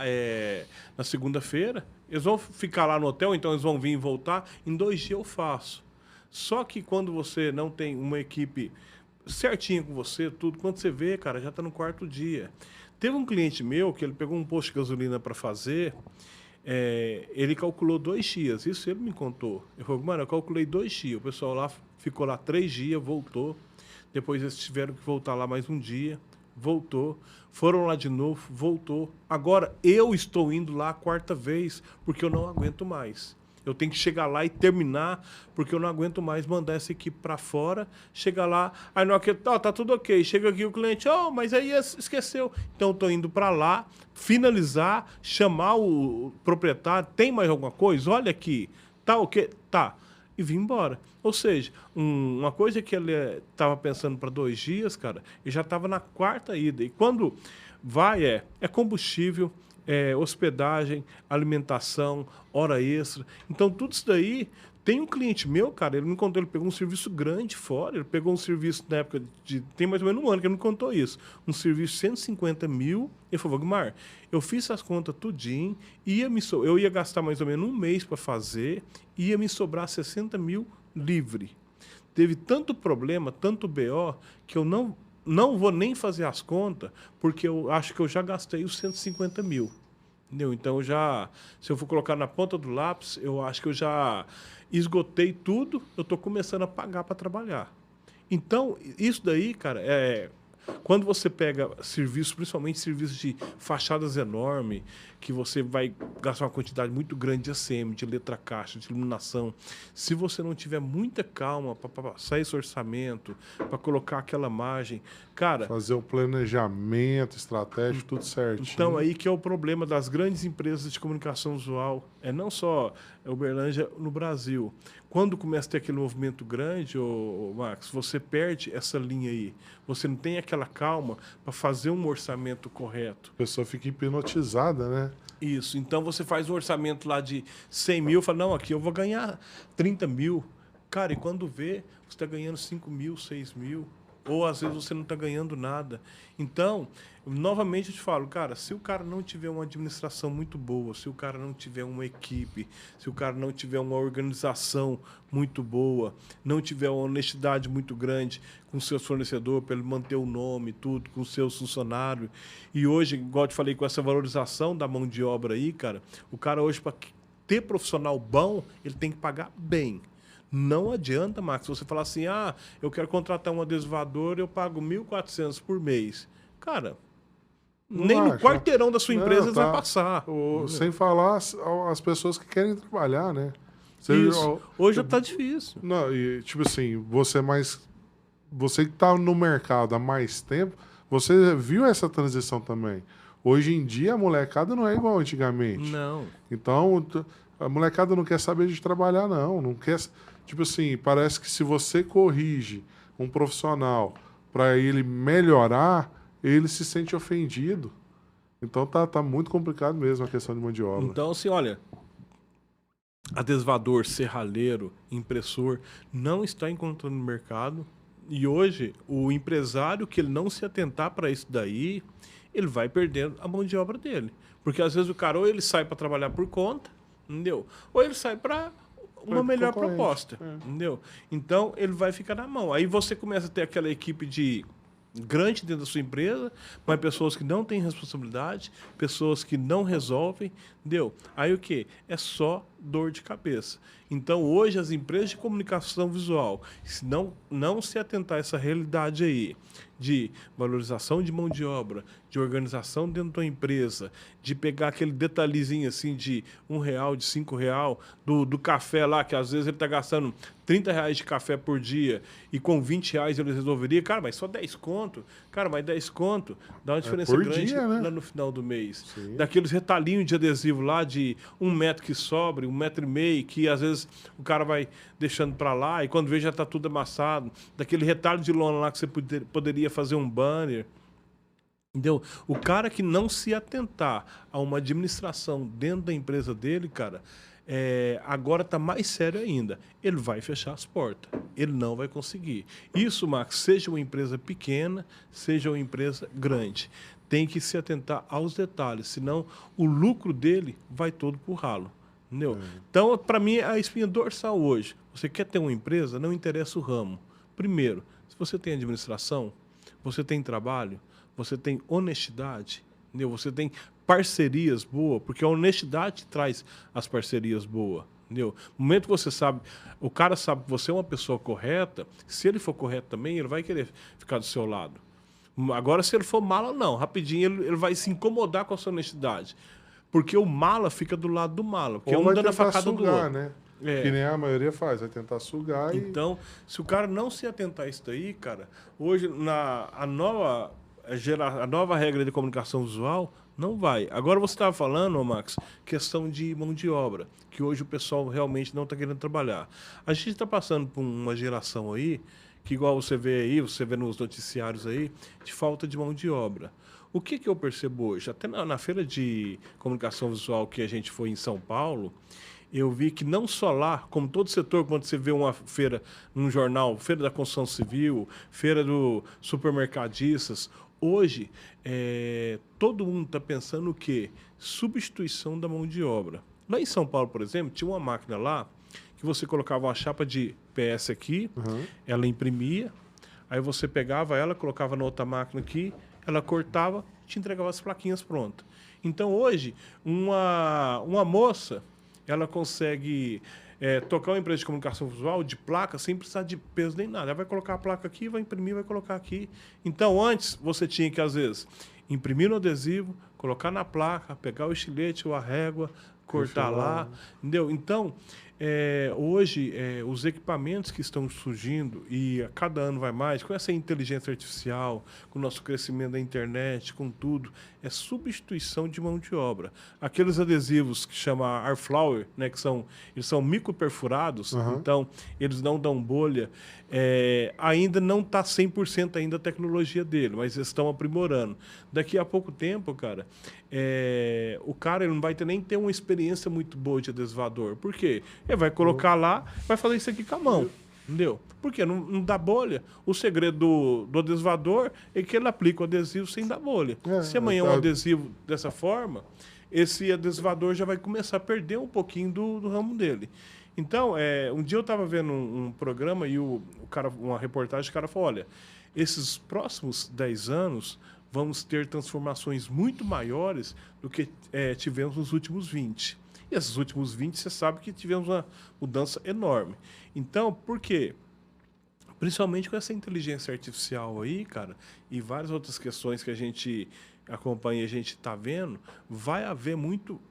na segunda-feira, eles vão ficar lá no hotel, então eles vão vir e voltar, em 2 dias eu faço. Só que quando você não tem uma equipe certinha com você, tudo, quando você vê, cara, já está no 4º dia. Teve um cliente meu que ele pegou um posto de gasolina para fazer, ele calculou 2 dias, isso ele me contou. Ele falou, mano, eu calculei 2 dias, o pessoal lá ficou lá 3 dias, voltou, depois eles tiveram que voltar lá mais um dia, voltou, foram lá de novo, voltou. Agora eu estou indo lá a 4ª vez, porque eu não aguento mais. Eu tenho que chegar lá e terminar, porque eu não aguento mais mandar essa equipe para fora. Chega lá, aí não tá tudo ok. Chega aqui o cliente, mas aí esqueceu. Então, eu estou indo para lá, finalizar, chamar o proprietário. Tem mais alguma coisa? Olha aqui. Tá ok? Tá. E vim embora. Ou seja, uma coisa que ele estava pensando para 2 dias, cara, e já estava na 4ª ida. E quando vai, é combustível, hospedagem, alimentação, hora extra. Então, tudo isso daí... Tem um cliente meu, cara, ele me contou, ele pegou um serviço grande fora, ele pegou um serviço na época tem mais ou menos 1 ano que ele me contou isso, um serviço de 150 mil, ele falou, Wagmar, eu fiz as contas tudinho, eu ia gastar mais ou menos 1 mês para fazer, ia me sobrar 60 mil livre. Teve tanto problema, tanto BO, que eu não vou nem fazer as contas, porque eu acho que eu já gastei os 150 mil. Entendeu? Então, se eu for colocar na ponta do lápis, eu acho que eu já esgotei tudo, eu estou começando a pagar para trabalhar. Então, isso daí, cara, Quando você pega serviços, principalmente serviços de fachadas enormes, que você vai gastar uma quantidade muito grande de ACM, de letra caixa, de iluminação, se você não tiver muita calma para passar esse orçamento, para colocar aquela margem, cara... Fazer o planejamento estratégico, tudo certinho. Então, aí que é o problema das grandes empresas de comunicação visual. É não só a Uberlândia no Brasil. Quando começa a ter aquele movimento grande, Max, você perde essa linha aí. Você não tem aquela calma para fazer um orçamento correto. A pessoa fica hipnotizada, né? Isso. Então, você faz um orçamento lá de 100 mil, fala, não, aqui eu vou ganhar 30 mil. Cara, e quando vê, você está ganhando 5 mil, 6 mil. Ou, às vezes, você não está ganhando nada. Então, novamente eu te falo, cara, se o cara não tiver uma administração muito boa, se o cara não tiver uma equipe, se o cara não tiver uma organização muito boa, não tiver uma honestidade muito grande com seus fornecedores, para ele manter o nome, tudo, com seus funcionários. E hoje, igual eu te falei, com essa valorização da mão de obra aí, cara, o cara hoje, para ter profissional bom, ele tem que pagar bem. Não adianta, Max, você falar assim, eu quero contratar um adesivador, eu pago 1.400 por mês. Cara, nem no quarteirão da sua empresa ele vai passar. Sem falar as pessoas que querem trabalhar, né? Isso. Hoje já tá difícil. Não, e, tipo assim, você que tá no mercado há mais tempo, você viu essa transição também. Hoje em dia, a molecada não é igual antigamente. Não. Então, a molecada não quer saber de trabalhar, não. Não quer... Tipo assim, parece que se você corrige um profissional para ele melhorar, ele se sente ofendido. Então tá muito complicado mesmo a questão de mão de obra. Então, assim, olha, adesivador, serralheiro, impressor, não está encontrando no mercado. E hoje, o empresário que ele não se atentar para isso daí, ele vai perdendo a mão de obra dele. Porque às vezes o cara ou ele sai para trabalhar por conta, entendeu? Ou ele sai para uma melhor proposta, entendeu? Então, ele vai ficar na mão. Aí você começa a ter aquela equipe de grande dentro da sua empresa, mas pessoas que não têm responsabilidade, pessoas que não resolvem, entendeu? Aí o quê? É só dor de cabeça. Então, hoje, as empresas de comunicação visual, se não se atentar a essa realidade aí, de valorização de mão de obra, de organização dentro da empresa, de pegar aquele detalhezinho assim de R$1, de R$5, do café lá, que às vezes ele está gastando R$30 de café por dia e com R$20 ele resolveria, cara, mas só 10 conto, cara, mas 10 conto dá uma diferença grande dia, né? lá no final do mês. Sim. Daqueles retalhinhos de adesivo lá de 1 metro que sobre, 1,5 metro, que às vezes o cara vai deixando para lá e quando vê já está tudo amassado. Daquele retalho de lona lá que você poderia fazer um banner. Entendeu? O cara que não se atentar a uma administração dentro da empresa dele, cara, agora está mais sério ainda. Ele vai fechar as portas. Ele não vai conseguir. Isso, Max, seja uma empresa pequena, seja uma empresa grande. Tem que se atentar aos detalhes, senão o lucro dele vai todo pro ralo. Entendeu? Então, para mim, a espinha dorsal hoje. Você quer ter uma empresa, não interessa o ramo. Primeiro, se você tem administração, você tem trabalho, você tem honestidade, entendeu? Você tem parcerias boas, porque a honestidade traz as parcerias boas. Entendeu? No momento que você sabe, o cara sabe que você é uma pessoa correta, se ele for correto também, ele vai querer ficar do seu lado. Agora, se ele for mala, não. Rapidinho, ele vai se incomodar com a sua honestidade. Porque o mala fica do lado do mala. Porque ou um vai dando a tentar facada do sugar, outro. né? Que nem a maioria faz, vai tentar sugar. Então, se o cara não se atentar a isso daí, cara, hoje a nova regra de comunicação visual não vai. Agora você estava falando, Max, questão de mão de obra, que hoje o pessoal realmente não está querendo trabalhar. A gente está passando por uma geração aí, que igual você vê aí, você vê nos noticiários aí, de falta de mão de obra. O que eu percebo hoje? Até na feira de comunicação visual que a gente foi em São Paulo, eu vi que não só lá, como todo setor, quando você vê uma feira num jornal, feira da construção civil, feira do supermercadistas, hoje todo mundo está pensando o quê? Substituição da mão de obra. Lá em São Paulo, por exemplo, tinha uma máquina lá que você colocava uma chapa de PS aqui, ela imprimia, aí você pegava ela, colocava na outra máquina aqui, ela cortava, te entregava as plaquinhas prontas. Então, hoje, uma moça, ela consegue tocar uma empresa de comunicação visual de placa sem precisar de peso nem nada. Ela vai colocar a placa aqui, vai imprimir, vai colocar aqui. Então, antes, você tinha que, às vezes, imprimir no adesivo, colocar na placa, pegar o estilete ou a régua, cortar lá, entendeu? Então, hoje, os equipamentos que estão surgindo, e a cada ano vai mais, com essa inteligência artificial, com o nosso crescimento da internet, com tudo, é substituição de mão de obra. Aqueles adesivos que chama Airflower, né, eles são microperfurados, então eles não dão bolha, ainda não está 100% ainda a tecnologia dele, mas eles estão aprimorando. Daqui a pouco tempo, cara, o cara ele não vai nem ter uma experiência muito boa de adesivador. Por quê? Ele vai colocar lá, vai fazer isso aqui com a mão. Entendeu? Porque não dá bolha. O segredo do adesivador é que ele aplica o adesivo sem dar bolha. Se amanhã um adesivo dessa forma, esse adesivador já vai começar a perder um pouquinho do ramo dele. Então, um dia eu estava vendo um programa e o cara, uma reportagem, o cara falou, olha, esses próximos 10 anos vamos ter transformações muito maiores do que tivemos nos últimos 20. E esses últimos 20, você sabe que tivemos uma mudança enorme. Então, por quê? Principalmente com essa inteligência artificial aí, cara, e várias outras questões que a gente acompanha e a gente está vendo, vai haver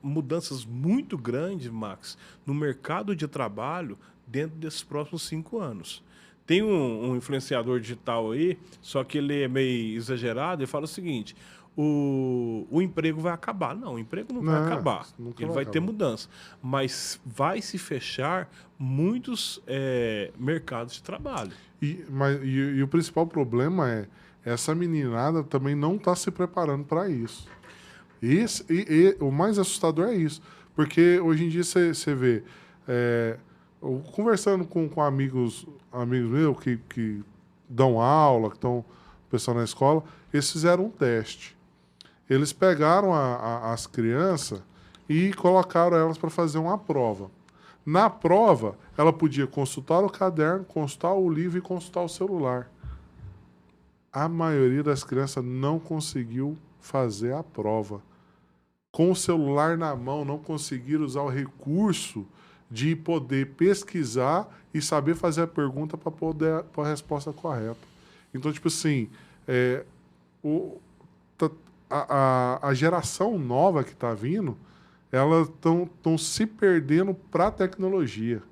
mudanças muito grandes, Max, no mercado de trabalho dentro desses próximos 5 anos. Tem um influenciador digital aí, só que ele é meio exagerado, ele fala o seguinte, o emprego vai acabar. Não, o emprego não vai acabar. Ele vai ter mudança. Mas vai se fechar muitos mercados de trabalho. E o principal problema é essa meninada também não está se preparando para isso. O mais assustador é isso. Porque hoje em dia você vê... conversando com amigos meus que dão aula, que estão pessoal na escola, eles fizeram um teste. Eles pegaram as crianças e colocaram elas para fazer uma prova. Na prova, ela podia consultar o caderno, consultar o livro e consultar o celular. A maioria das crianças não conseguiu fazer a prova. Com o celular na mão, não conseguiram usar o recurso de poder pesquisar e saber fazer a pergunta para poder pôr a resposta correta. Então, tipo assim, a geração nova que está vindo, elas estão se perdendo para a tecnologia.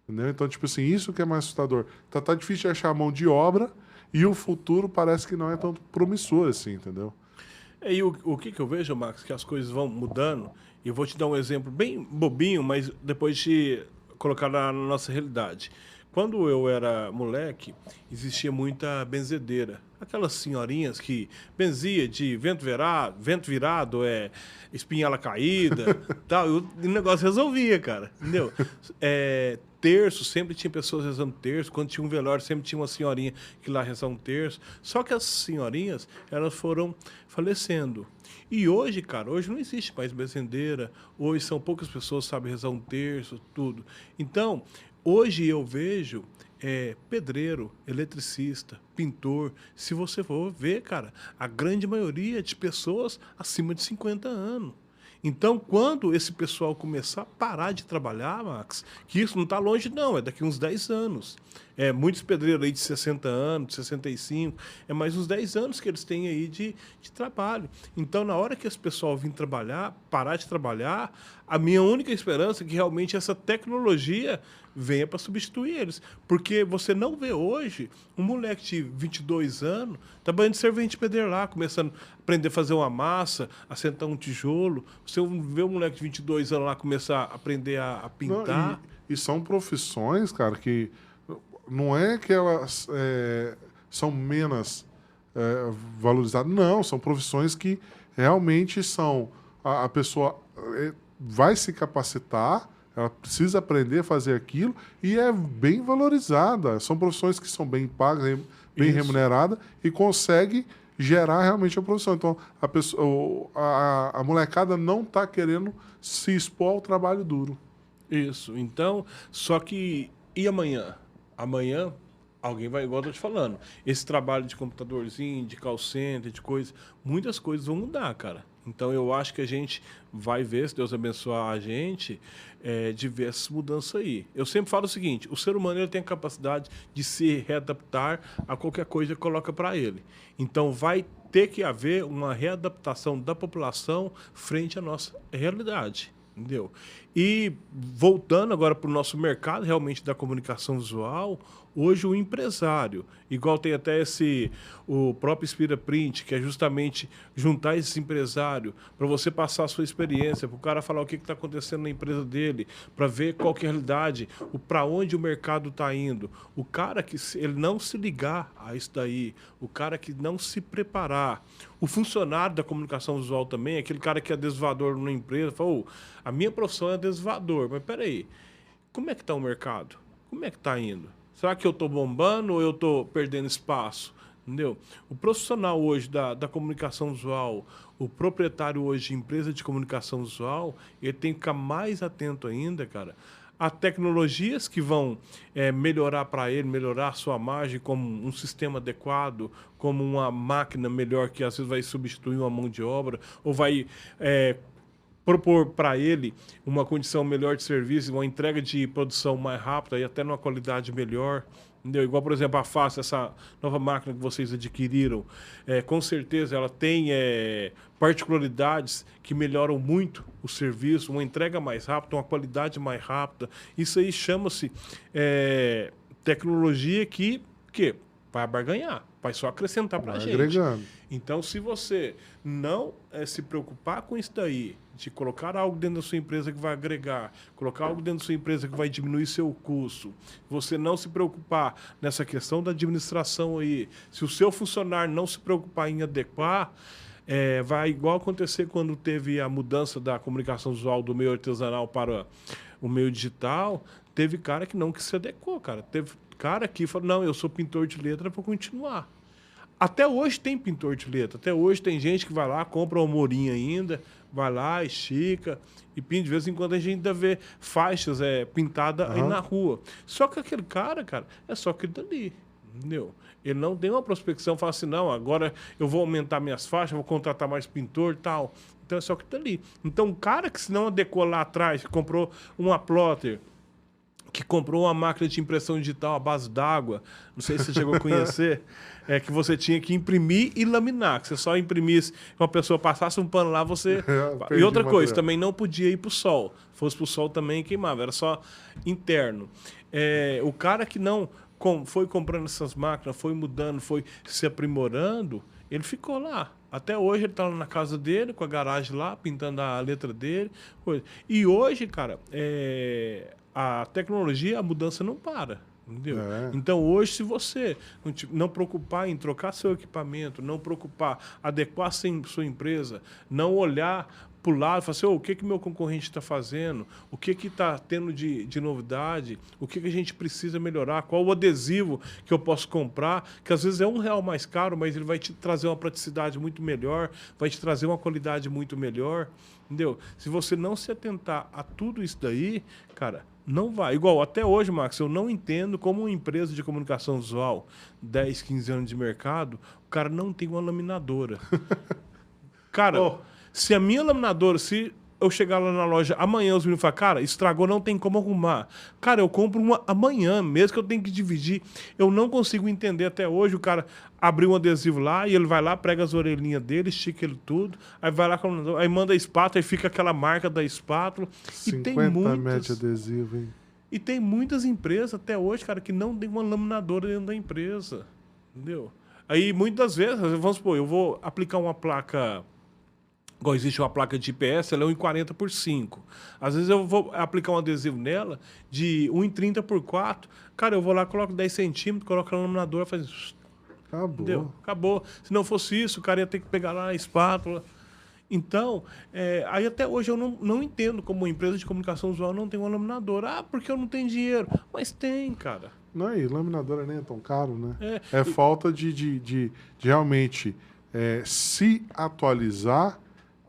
Entendeu? Então, tipo assim, isso que é mais assustador. Tá difícil de achar a mão de obra e o futuro parece que não é tão promissor assim, entendeu? E o que eu vejo, Max, que as coisas vão mudando, e eu vou te dar um exemplo bem bobinho, mas depois de colocar na nossa realidade. Quando eu era moleque, existia muita benzedeira. Aquelas senhorinhas que benzia de vento virado, espinhala caída, tal. E o negócio resolvia, cara, entendeu? Terço, sempre tinha pessoas rezando terço. Quando tinha um velório, sempre tinha uma senhorinha que lá rezava um terço. Só que as senhorinhas, elas foram falecendo. E hoje, cara, hoje não existe mais benzedeira. Hoje são poucas pessoas que sabem rezar um terço, tudo. Então, hoje eu vejo pedreiro, eletricista, pintor. Se você for ver, cara, a grande maioria de pessoas acima de 50 anos. Então, quando esse pessoal começar a parar de trabalhar, Max, que isso não está longe não, é daqui uns 10 anos. Muitos pedreiros aí de 60 anos, de 65, é mais uns 10 anos que eles têm aí de trabalho. Então, na hora que esse pessoal vir trabalhar, parar de trabalhar, a minha única esperança é que realmente essa tecnologia venha para substituir eles. Porque você não vê hoje um moleque de 22 anos trabalhando de servente pedreiro lá, começando a aprender a fazer uma massa, a sentar um tijolo. Você vê um moleque de 22 anos lá começar a aprender a pintar. Não, e são profissões, cara, que não é que elas são menos valorizadas. Não, são profissões que realmente são... A pessoa vai se capacitar, ela precisa aprender a fazer aquilo e é bem valorizada. São profissões que são bem pagas, bem remuneradas e consegue gerar realmente a profissão. Então, a molecada não está querendo se expor ao trabalho duro. Isso. Então, só que... E amanhã? Amanhã Alguém vai, igual eu tô te falando, esse trabalho de computadorzinho, de call center, de coisa, muitas coisas vão mudar, cara. Então eu acho que a gente vai ver, se Deus abençoar a gente, de ver essas mudanças aí. Eu sempre falo o seguinte: o ser humano ele tem a capacidade de se readaptar a qualquer coisa que coloca para ele. Então vai ter que haver uma readaptação da população frente à nossa realidade. Entendeu? E voltando agora para o nosso mercado realmente da comunicação visual, hoje o empresário, igual tem até o próprio Inspira Print, que é justamente juntar esse empresário para você passar a sua experiência, para o cara falar o que está acontecendo na empresa dele, para ver qual que é a realidade, para onde o mercado está indo. O cara que ele não se ligar a isso daí, o cara que não se preparar, o funcionário da comunicação visual também, aquele cara que é adesivador numa empresa, fala, "Ô, a minha profissão é adesivador, mas peraí, como é que está o mercado? Como é que está indo? Será que eu estou bombando ou eu estou perdendo espaço?" Entendeu? O profissional hoje da comunicação visual, o proprietário hoje de empresa de comunicação visual, ele tem que ficar mais atento ainda, cara, a tecnologias que vão melhorar para ele, melhorar a sua margem, como um sistema adequado, como uma máquina melhor que às vezes vai substituir uma mão de obra, ou vai propor para ele uma condição melhor de serviço, uma entrega de produção mais rápida e até numa qualidade melhor. Entendeu? Igual, por exemplo, a Fácil, essa nova máquina que vocês adquiriram, com certeza ela tem particularidades que melhoram muito o serviço, uma entrega mais rápida, uma qualidade mais rápida. Isso aí chama-se tecnologia que vai barganhar, vai só acrescentar para a gente. Agregando. Então, se você não se preocupar com isso daí, de colocar algo dentro da sua empresa que vai agregar, colocar algo dentro da sua empresa que vai diminuir seu custo, você não se preocupar nessa questão da administração aí, se o seu funcionário não se preocupar em adequar, vai igual acontecer quando teve a mudança da comunicação visual do meio artesanal para o meio digital, teve cara que não se adequou, cara. Teve cara que falou, não, eu sou pintor de letra para continuar. Até hoje tem pintor de letra, até hoje tem gente que vai lá, compra uma morinha ainda, vai lá, estica e pinta. De vez em quando a gente ainda vê faixas pintadas aí na rua. Só que aquele cara, é só aquilo dali, entendeu? Ele não tem uma prospecção, fala assim, não, agora eu vou aumentar minhas faixas, vou contratar mais pintor e tal. Então é só aquilo dali. Então o cara que se não adequou lá atrás, que comprou uma plotter, que comprou uma máquina de impressão digital à base d'água, não sei se você chegou a conhecer, que você tinha que imprimir e laminar, que você só imprimisse, uma pessoa passasse um pano lá, você... E outra coisa, também não podia ir para o sol. Fosse para o sol também queimava, era só interno. O cara que não foi comprando essas máquinas, foi mudando, foi se aprimorando, ele ficou lá. Até hoje ele está lá na casa dele, com a garagem lá, pintando a letra dele. Coisa. E hoje, cara, a tecnologia, a mudança não para. Entendeu? Então, hoje, se você não preocupar em trocar seu equipamento, não preocupar, adequar sua empresa, não olhar para o lado e falar assim, o que meu concorrente está fazendo, o que está tendo de novidade, o que a gente precisa melhorar, qual o adesivo que eu posso comprar, que às vezes é R$1 mais caro, mas ele vai te trazer uma praticidade muito melhor, vai te trazer uma qualidade muito melhor, entendeu? Se você não se atentar a tudo isso daí, cara, não vai. Igual, até hoje, Max, eu não entendo como uma empresa de comunicação visual, 10, 15 anos de mercado, o cara não tem uma laminadora. Cara, se a minha laminadora, se eu chegar lá na loja amanhã, os meninos falam, cara, estragou, não tem como arrumar. Cara, eu compro uma amanhã, mesmo que eu tenha que dividir. Eu não consigo entender até hoje, o cara abriu um adesivo lá e ele vai lá, prega as orelhinhas dele, estica ele tudo, aí vai lá, aí manda a espátula, aí fica aquela marca da espátula. 50 metros de adesivo, hein? E tem muitas empresas até hoje, cara, que não tem uma laminadora dentro da empresa, entendeu? Aí, muitas vezes, vamos supor, eu vou aplicar uma placa... Igual existe uma placa de IPS, ela é 1,40 por 5. Às vezes eu vou aplicar um adesivo nela de 1,30 por 4. Cara, eu vou lá, coloco 10 centímetros, coloco na laminadora, faz... Acabou. Entendeu? Acabou. Se não fosse isso, o cara ia ter que pegar lá a espátula. Então, aí até hoje eu não entendo como uma empresa de comunicação visual não tem uma laminadora. Ah, porque eu não tenho dinheiro. Mas tem, cara. Não, e laminadora nem é tão caro, né? É falta de realmente se atualizar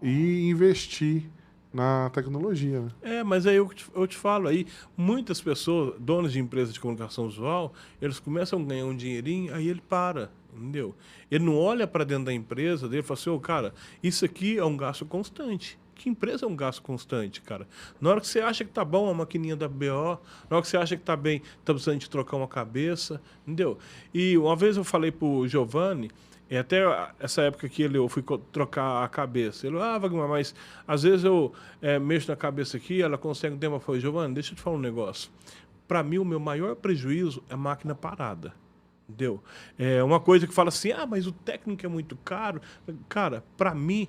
e investir na tecnologia, né? Mas aí eu te falo, aí muitas pessoas, donos de empresas de comunicação visual, eles começam a ganhar um dinheirinho, aí ele para, entendeu? Ele não olha para dentro da empresa dele e fala assim, ô, cara, isso aqui é um gasto constante. Que empresa é um gasto constante, cara? Na hora que você acha que tá bom a maquininha da BO, na hora que você acha que tá bem, tá precisando de trocar uma cabeça, entendeu? E uma vez eu falei pro Giovanni, até essa época que eu fui trocar a cabeça. Ele, Wagner, mas às vezes eu mexo na cabeça aqui, ela consegue um tempo. Eu falei, Giovanni, deixa eu te falar um negócio. Para mim, o meu maior prejuízo é a máquina parada. Entendeu? É uma coisa que fala assim, mas o técnico é muito caro. Cara, para mim,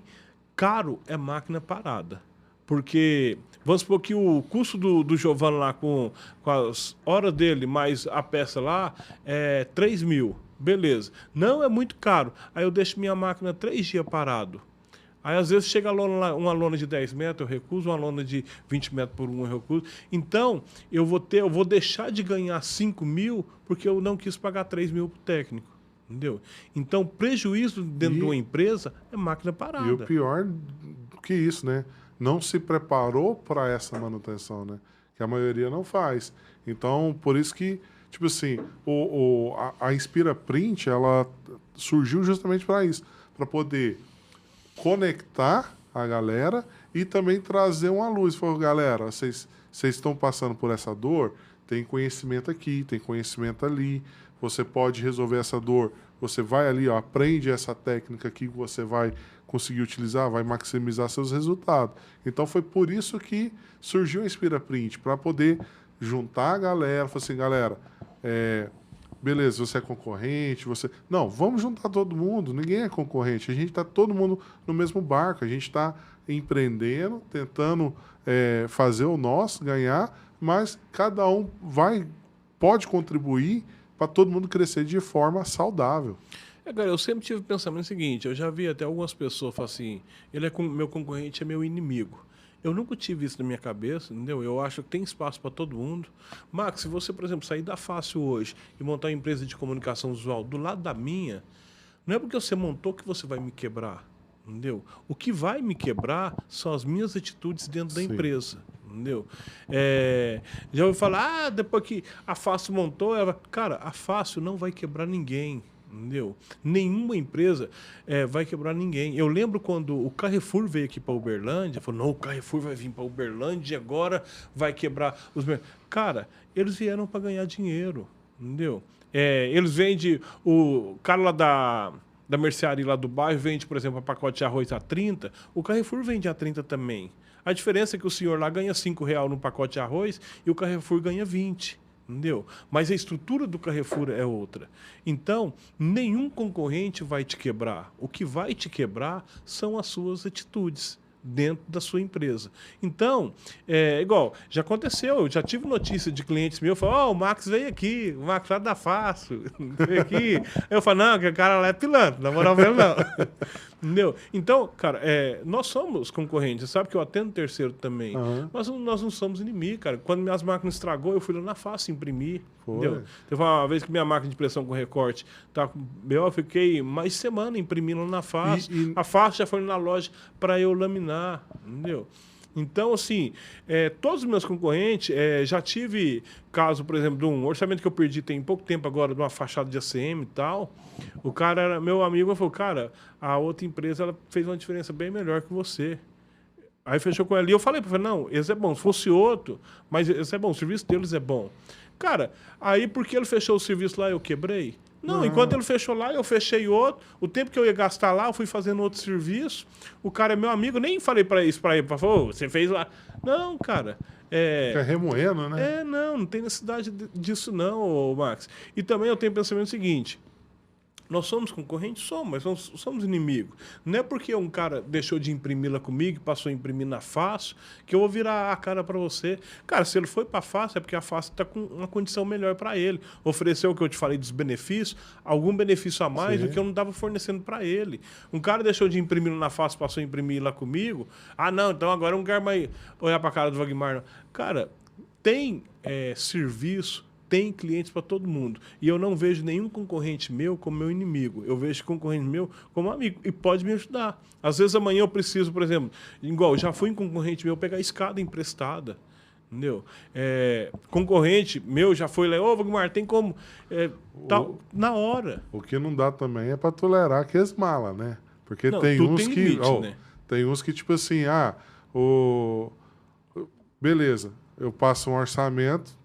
caro é máquina parada. Porque, vamos supor que o custo do Giovanni lá com as horas dele, mais a peça lá, é 3 mil. Beleza. Não é muito caro. Aí eu deixo minha máquina 3 dias parado. Aí às vezes chega uma lona de 10 metros, eu recuso, uma lona de 20 metros por eu recuso. Então, eu vou deixar de ganhar 5 mil porque eu não quis pagar 3 mil pro técnico. Entendeu? Então, prejuízo dentro de uma empresa é máquina parada. E o pior do que isso, né? Não se preparou para essa manutenção, né? Que a maioria não faz. Então, por isso que, tipo assim, a Inspira Print, ela surgiu justamente para isso, para poder conectar a galera e também trazer uma luz. Falou, galera, vocês estão passando por essa dor, tem conhecimento aqui, tem conhecimento ali, você pode resolver essa dor, você vai ali, ó, aprende essa técnica aqui que você vai conseguir utilizar, vai maximizar seus resultados. Então foi por isso que surgiu a Inspira Print, para poder juntar a galera, falar assim, galera, beleza, você é concorrente, você... Não, vamos juntar todo mundo, ninguém é concorrente, a gente está todo mundo no mesmo barco, a gente está empreendendo, tentando fazer o nosso, ganhar, mas cada um pode contribuir para todo mundo crescer de forma saudável. Cara, eu sempre tive o pensamento seguinte, eu já vi até algumas pessoas falar assim, meu concorrente é meu inimigo. Eu nunca tive isso na minha cabeça, entendeu? Eu acho que tem espaço para todo mundo. Max, se você, por exemplo, sair da Fácil hoje e montar uma empresa de comunicação visual do lado da minha, não é porque você montou que você vai me quebrar, entendeu? O que vai me quebrar são as minhas atitudes dentro da empresa, entendeu? Já ouvi falar, depois que a Fácil montou, cara, a Fácil não vai quebrar ninguém. Entendeu? Nenhuma empresa vai quebrar ninguém. Eu lembro quando o Carrefour veio aqui para Uberlândia, falou, não, o Carrefour vai vir para Uberlândia e agora vai quebrar os... Cara, eles vieram para ganhar dinheiro, entendeu? Eles vendem, o cara lá da mercearia lá do bairro vende, por exemplo, um pacote de arroz a 30, o Carrefour vende a 30 também. A diferença é que o senhor lá ganha R$5 no pacote de arroz e o Carrefour ganha 20. Entendeu? Mas a estrutura do Carrefour é outra. Então, nenhum concorrente vai te quebrar. O que vai te quebrar são as suas atitudes dentro da sua empresa. Então, igual, já aconteceu, eu já tive notícia de clientes meus, falaram, o Max veio aqui, o Max lá da Fácil, veio aqui. Aí eu falo, não, que o cara lá é pilantra, na moral mesmo não. Entendeu? Então, cara, nós somos concorrentes, sabe que eu atendo terceiro também, mas nós não somos inimigos, cara. Quando minhas máquinas estragou, eu fui lá na Fácil imprimir, entendeu? Teve uma vez que minha máquina de impressão com recorte tá com eu fiquei mais semana imprimindo na Fácil, a Fácil já foi na loja para eu laminar, entendeu? Então, assim, todos os meus concorrentes, já tive caso, por exemplo, de um orçamento que eu perdi tem pouco tempo agora, de uma fachada de ACM e tal. O cara era meu amigo e falou, cara, a outra empresa ela fez uma diferença bem melhor que você. Aí fechou com ela. E eu falei para ele, não, esse é bom, se fosse outro, mas esse é bom, o serviço deles é bom. Cara, aí porque ele fechou o serviço lá, eu quebrei? Não, enquanto ele fechou lá, eu fechei outro. O tempo que eu ia gastar lá, eu fui fazendo outro serviço. O cara é meu amigo, nem falei para isso para ele. Falou, você fez lá. Não, cara. Fica remoendo, né? Não tem necessidade disso não, Max. E também eu tenho o pensamento seguinte. Nós somos concorrentes? Somos, mas somos inimigos. Não é porque um cara deixou de imprimir lá comigo, passou a imprimir na Fácil, que eu vou virar a cara para você. Cara, se ele foi para a Fácil, é porque a Fácil está com uma condição melhor para ele. Ofereceu o que eu te falei dos benefícios, algum benefício a mais do que eu não estava fornecendo para ele. Um cara deixou de imprimir na Fácil, passou a imprimir lá comigo. Ah, não, então agora eu não quero mais olhar para a cara do Wagmar. Cara, tem serviço, tem clientes para todo mundo. E eu não vejo nenhum concorrente meu como meu inimigo. Eu vejo concorrente meu como amigo e pode me ajudar. Às vezes amanhã eu preciso, por exemplo, igual, já fui em concorrente meu pegar escada emprestada. Entendeu? Concorrente meu já foi lá, ô Wagmar, tem como? Na hora. O que não dá também é para tolerar que as malas, né? Porque Não, tem tudo uns tem que. limite, né? Tem uns que, tipo assim, beleza, eu passo um orçamento,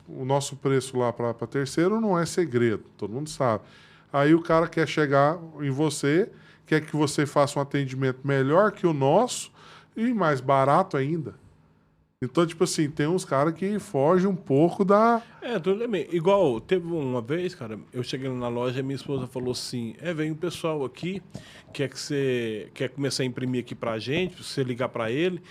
o nosso preço lá para terceiro não é segredo, todo mundo sabe. Aí o cara quer chegar em você, quer que você faça um atendimento melhor que o nosso e mais barato ainda. Então, tipo assim, tem uns caras que fogem um pouco da... Tudo bem. Igual, teve uma vez, cara, eu cheguei na loja e minha esposa falou assim, vem um pessoal aqui, quer começar a imprimir aqui pra gente, você ligar pra ele,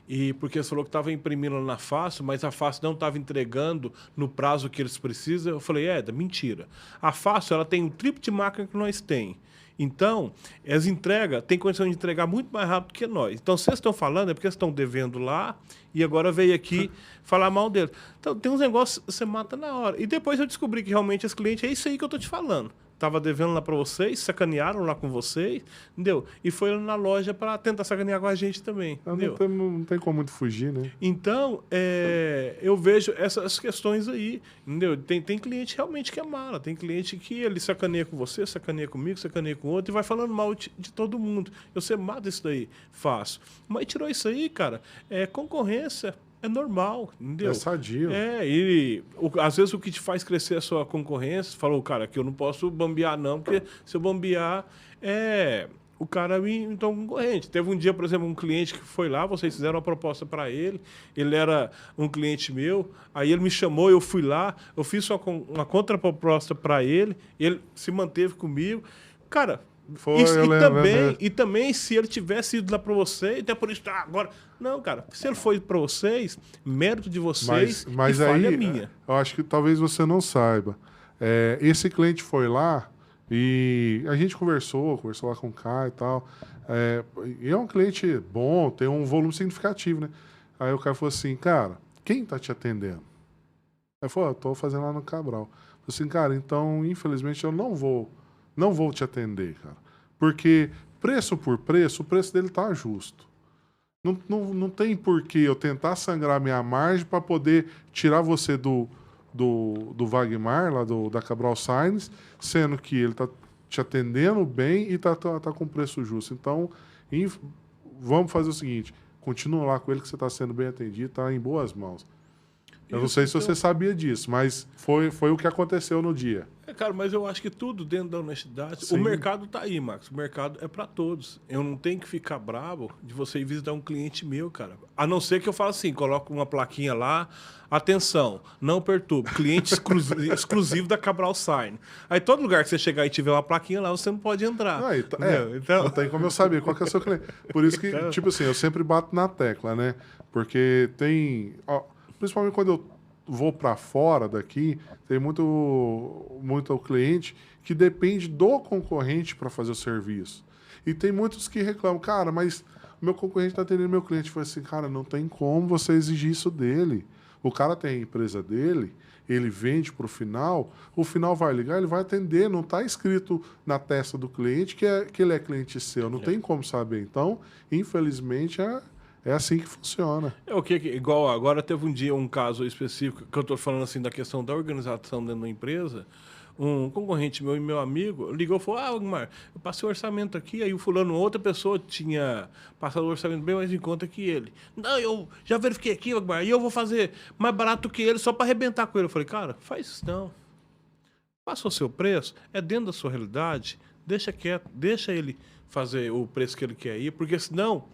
e porque você falou que estava imprimindo lá na Fácil, mas a Fácil não estava entregando no prazo que eles precisam. Eu falei, mentira. A Fácil, ela tem um triplo de máquina que nós tem. Então, as entregas, tem condição de entregar muito mais rápido que nós. Então, vocês estão falando, é porque vocês estão devendo lá e agora veio aqui falar mal dele. Então, tem uns negócios que você mata na hora. E depois eu descobri que realmente esse cliente é isso aí que eu tô te falando. Tava devendo lá para vocês, sacanearam lá com vocês, entendeu? E foi lá na loja para tentar sacanear com a gente também, entendeu? Não tem como muito fugir, né? Então, eu vejo essas questões aí, entendeu? Tem cliente realmente que é mala, tem cliente que ele sacaneia com você, sacaneia comigo, sacaneia com outro e vai falando mal de todo mundo. Eu sei mata isso daí, faço. Mas tirou isso aí, cara, concorrência. É normal, entendeu? É sadio. Às vezes o que te faz crescer a sua concorrência, falou, cara, que eu não posso bambear não, porque se eu bambear, o cara me torna concorrente. Teve um dia, por exemplo, um cliente que foi lá, vocês fizeram uma proposta para ele era um cliente meu, aí ele me chamou, eu fui lá, eu fiz uma contraproposta para ele se manteve comigo. Cara... E também, se ele tivesse ido lá para vocês, até por isso, agora... Não, cara, se ele foi para vocês, mérito de vocês mas e falha aí, minha. Eu acho que talvez você não saiba. Esse cliente foi lá e a gente conversou lá com o Caio e tal. E é um cliente bom, tem um volume significativo, né? Aí o cara falou assim, cara, quem tá te atendendo? Aí falou, eu tô fazendo lá no Cabral. Eu falei assim, cara, então, infelizmente, eu não vou te atender, cara. Porque preço por preço, o preço dele tá justo. Não tem por que eu tentar sangrar minha margem para poder tirar você do Wagmar, lá da Cabral Signs, sendo que ele tá te atendendo bem e tá com preço justo. Então, vamos fazer o seguinte, continua lá com ele que você está sendo bem atendido, tá em boas mãos. Eu não sei se você sabia disso, mas foi o que aconteceu no dia. Cara, mas eu acho que tudo dentro da honestidade... Sim. O mercado tá aí, Max. O mercado é para todos. Eu não tenho que ficar bravo de você ir visitar um cliente meu, cara. A não ser que eu fale assim, coloco uma plaquinha lá, atenção, não perturbe, cliente exclusivo da Cabral Sign. Aí todo lugar que você chegar e tiver uma plaquinha lá, você não pode entrar. Então... Não tem como eu saber qual que é o seu cliente. Por isso que, então... tipo assim, eu sempre bato na tecla, né? Porque tem... principalmente quando eu vou para fora daqui, tem muito cliente que depende do concorrente para fazer o serviço. E tem muitos que reclamam, cara, mas o meu concorrente está atendendo meu cliente. Eu falei assim, cara, não tem como você exigir isso dele. O cara tem a empresa dele, ele vende para o final vai ligar, ele vai atender. Não está escrito na testa do cliente que ele é cliente seu. Não tem como saber. Então, infelizmente, é assim que funciona. Igual agora teve um caso específico que eu estou falando assim da questão da organização dentro da empresa. Um concorrente meu e meu amigo ligou e falou, Wagmar, eu passei o orçamento aqui, aí o fulano, outra pessoa tinha passado o orçamento bem mais em conta que ele. Não, eu já verifiquei aqui, Wagmar, e eu vou fazer mais barato que ele só para arrebentar com ele. Eu falei, cara, faz isso não. Passa o seu preço, é dentro da sua realidade, deixa quieto, deixa ele fazer o preço que ele quer ir, porque senão...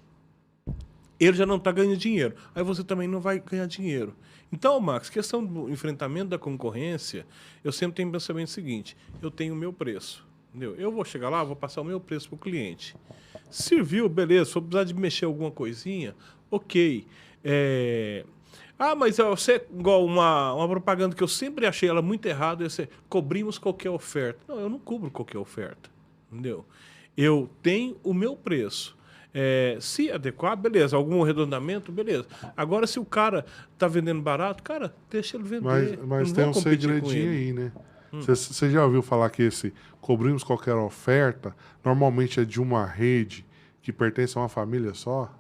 ele já não está ganhando dinheiro. Aí você também não vai ganhar dinheiro. Então, Max, questão do enfrentamento da concorrência, eu sempre tenho o pensamento seguinte, eu tenho o meu preço. Entendeu? Eu vou chegar lá, vou passar o meu preço para o cliente. Serviu, beleza, se for precisar de mexer alguma coisinha, ok. Mas você, igual uma propaganda que eu sempre achei ela muito errada, é ser, cobrimos qualquer oferta. Não, eu não cubro qualquer oferta. Entendeu? Eu tenho o meu preço. Se adequar, beleza. Algum arredondamento, beleza. Agora, se o cara tá vendendo barato, cara, deixa ele vender. Mas Não tem vou um competir com segredinho ele. aí, né? Você já ouviu falar que esse cobrimos qualquer oferta normalmente é de uma rede que pertence a uma família só?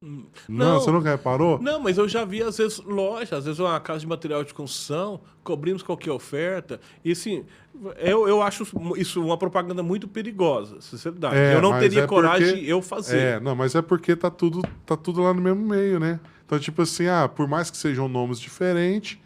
Não, você Não, nunca reparou? não, mas eu já vi, às vezes, loja, às vezes uma casa de material de construção, cobrimos qualquer oferta. E, assim, eu acho isso uma propaganda muito perigosa, sinceridade. Eu não Mas teria é coragem porque. de eu fazer. Não, mas é porque tá tudo lá no mesmo meio, né? Então, tipo assim, por mais que sejam nomes diferentes,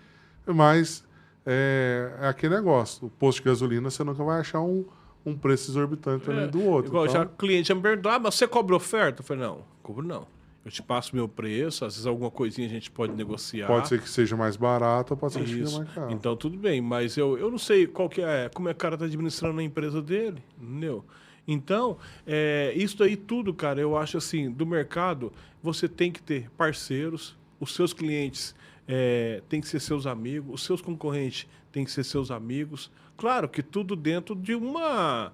mas é aquele negócio. O posto de gasolina, você nunca vai achar um preço exorbitante também do outro. Igual já Então, cliente já me perguntou, mas você cobra oferta? Eu falei, não, cobro não. Eu te passo meu preço, às vezes alguma coisinha a gente pode pode negociar. ser que seja mais barato ou pode ser que seja Isso. mais caro. Então, tudo bem, mas eu não sei qual que é, como é que o cara tá administrando a empresa dele, entendeu? Então, isso aí tudo, cara, eu acho assim, do mercado, você tem que ter parceiros, os seus clientes têm que ser seus amigos, os seus concorrentes têm que ser seus amigos. Claro que tudo dentro de uma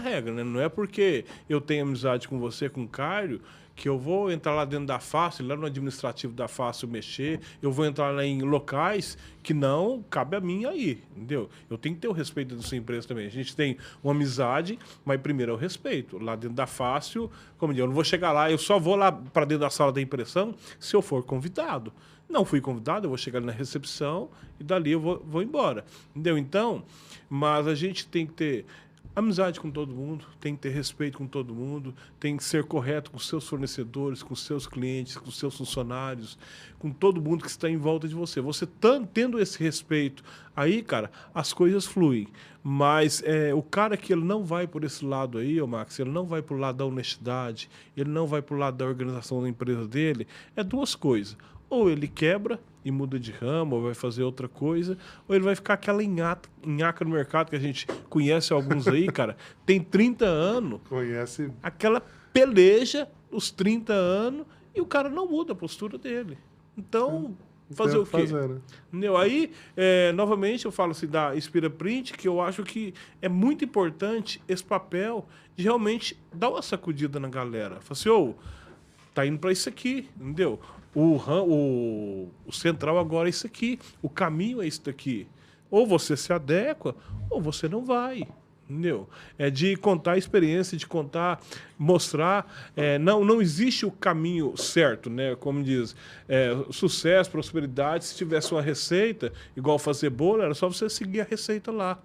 regra, né? Não é porque eu tenho amizade com você, com o Caio, que eu vou entrar lá dentro da Fácil, lá no administrativo da Fácil mexer, eu vou entrar lá em locais que não cabe a mim aí, entendeu? Eu tenho que ter o respeito da sua empresa também. A gente tem uma amizade, mas primeiro é o respeito. Lá dentro da Fácil, como eu digo, eu não vou chegar lá, eu só vou lá para dentro da sala da impressão se eu for convidado. Não fui convidado, eu vou chegar ali na recepção e dali eu vou embora, entendeu? Então, mas a gente tem que ter amizade com todo mundo, tem que ter respeito com todo mundo, tem que ser correto com seus fornecedores, com seus clientes, com seus funcionários, com todo mundo que está em volta de você. Você tendo esse respeito, aí, cara, as coisas fluem. Mas o cara que ele não vai por esse lado aí, ô Max, ele não vai pro lado da honestidade, ele não vai pro lado da organização da empresa dele, é duas coisas. Ou ele quebra e muda de ramo, ou vai fazer outra coisa, ou ele vai ficar aquela nhaca no mercado que a gente conhece alguns aí, cara, tem 30 anos, Conhece. aquela peleja, os 30 anos, e o cara não muda a postura dele. Então, fazer o quê? Fazer, né? Entendeu? Aí, novamente, eu falo assim da Inspira Print, que eu acho que é muito importante esse papel de realmente dar uma sacudida na galera. Fala assim, tá indo para isso aqui, entendeu? O central agora é isso aqui, o caminho é isso daqui. Ou você se adequa, ou você não vai. Entendeu? É de contar a experiência, de contar, mostrar. Não existe o caminho certo, né? Como diz, sucesso, prosperidade. Se tivesse uma receita, igual fazer bolo, era só você seguir a receita lá.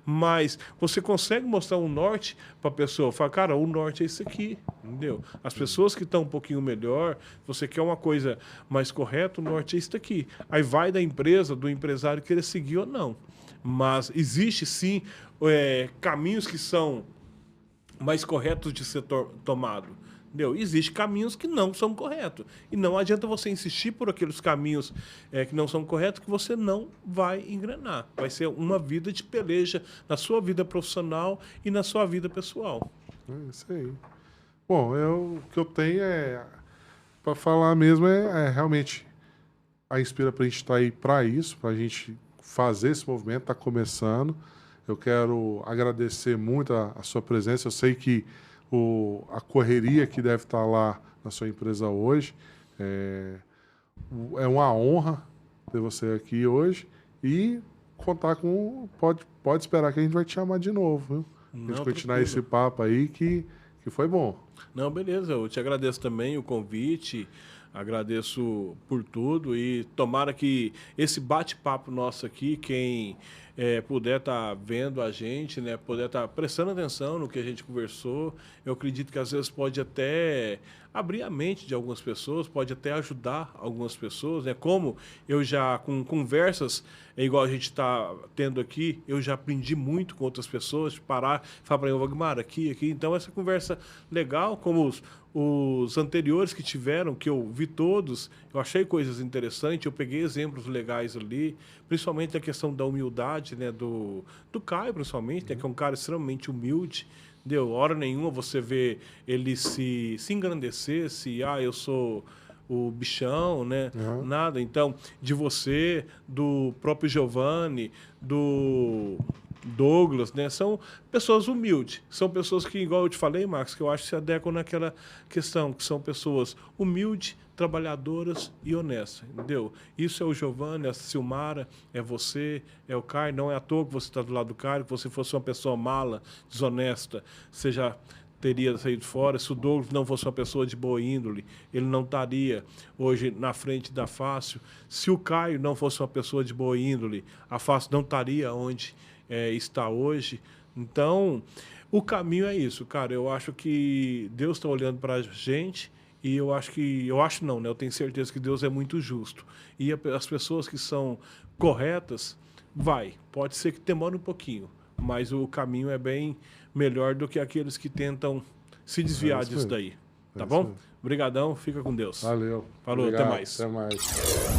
Mas você consegue mostrar um norte para a pessoa. Fala, cara, o norte é isso aqui, entendeu? As pessoas que estão um pouquinho melhor, você quer uma coisa mais correta, o norte é isso aqui. Aí vai da empresa, do empresário querer seguir ou não. Mas existe sim caminhos que são mais corretos de ser tomado. Entendeu? Existem caminhos que não são corretos. E não adianta você insistir por aqueles caminhos que não são corretos, que você não vai engrenar. Vai ser uma vida de peleja na sua vida profissional e na sua vida pessoal. É isso aí. Bom, o que eu tenho para falar mesmo realmente a Inspira Print está aí para isso, para a gente fazer esse movimento, está começando. Eu quero agradecer muito a sua presença. Eu sei que a correria que deve estar lá na sua empresa hoje é uma honra ter você aqui hoje e contar com. Pode esperar que a gente vai te chamar de novo, viu? A gente continuar esse papo aí que foi bom. Não, beleza. Eu te agradeço também o convite. Agradeço por tudo e tomara que esse bate-papo nosso aqui, quem puder estar vendo a gente, né, puder estar prestando atenção no que a gente conversou, eu acredito que às vezes pode até abrir a mente de algumas pessoas, pode até ajudar algumas pessoas, né? Como eu já, com conversas igual a gente está tendo aqui, eu já aprendi muito com outras pessoas, parar, falar para mim, Wagmar, aqui. Então, essa conversa legal, como os anteriores que tiveram, que eu vi todos, eu achei coisas interessantes, eu peguei exemplos legais ali, principalmente a questão da humildade, né, do Caio, principalmente, né, que é um cara extremamente humilde. Deu hora nenhuma você vê ele se engrandecer, eu sou o bichão, né? Uhum. Nada. Então, de você, do próprio Giovanni, do Douglas, né? São pessoas humildes. São pessoas que, igual eu te falei, Marcos, que eu acho que se adequam naquela questão, que são pessoas humildes, trabalhadoras e honestas, entendeu? Isso é o Giovanni, é a Silmara, é você, é o Caio. Não é à toa que você está do lado do Caio, que você fosse uma pessoa mala, desonesta, você já teria saído fora. Se o Douglas não fosse uma pessoa de boa índole, ele não estaria hoje na frente da Fácil. Se o Caio não fosse uma pessoa de boa índole, a Fácil não estaria onde está hoje. Então, o caminho é isso, cara. Eu acho que Deus está olhando para a gente e eu acho não, né? Eu tenho certeza que Deus é muito justo. E as pessoas que são corretas, pode ser que demore um pouquinho, mas o caminho é bem melhor do que aqueles que tentam se desviar disso daí. Tá bom? Obrigadão, fica com Deus. Valeu. Falou, Obrigado, até mais. Até mais.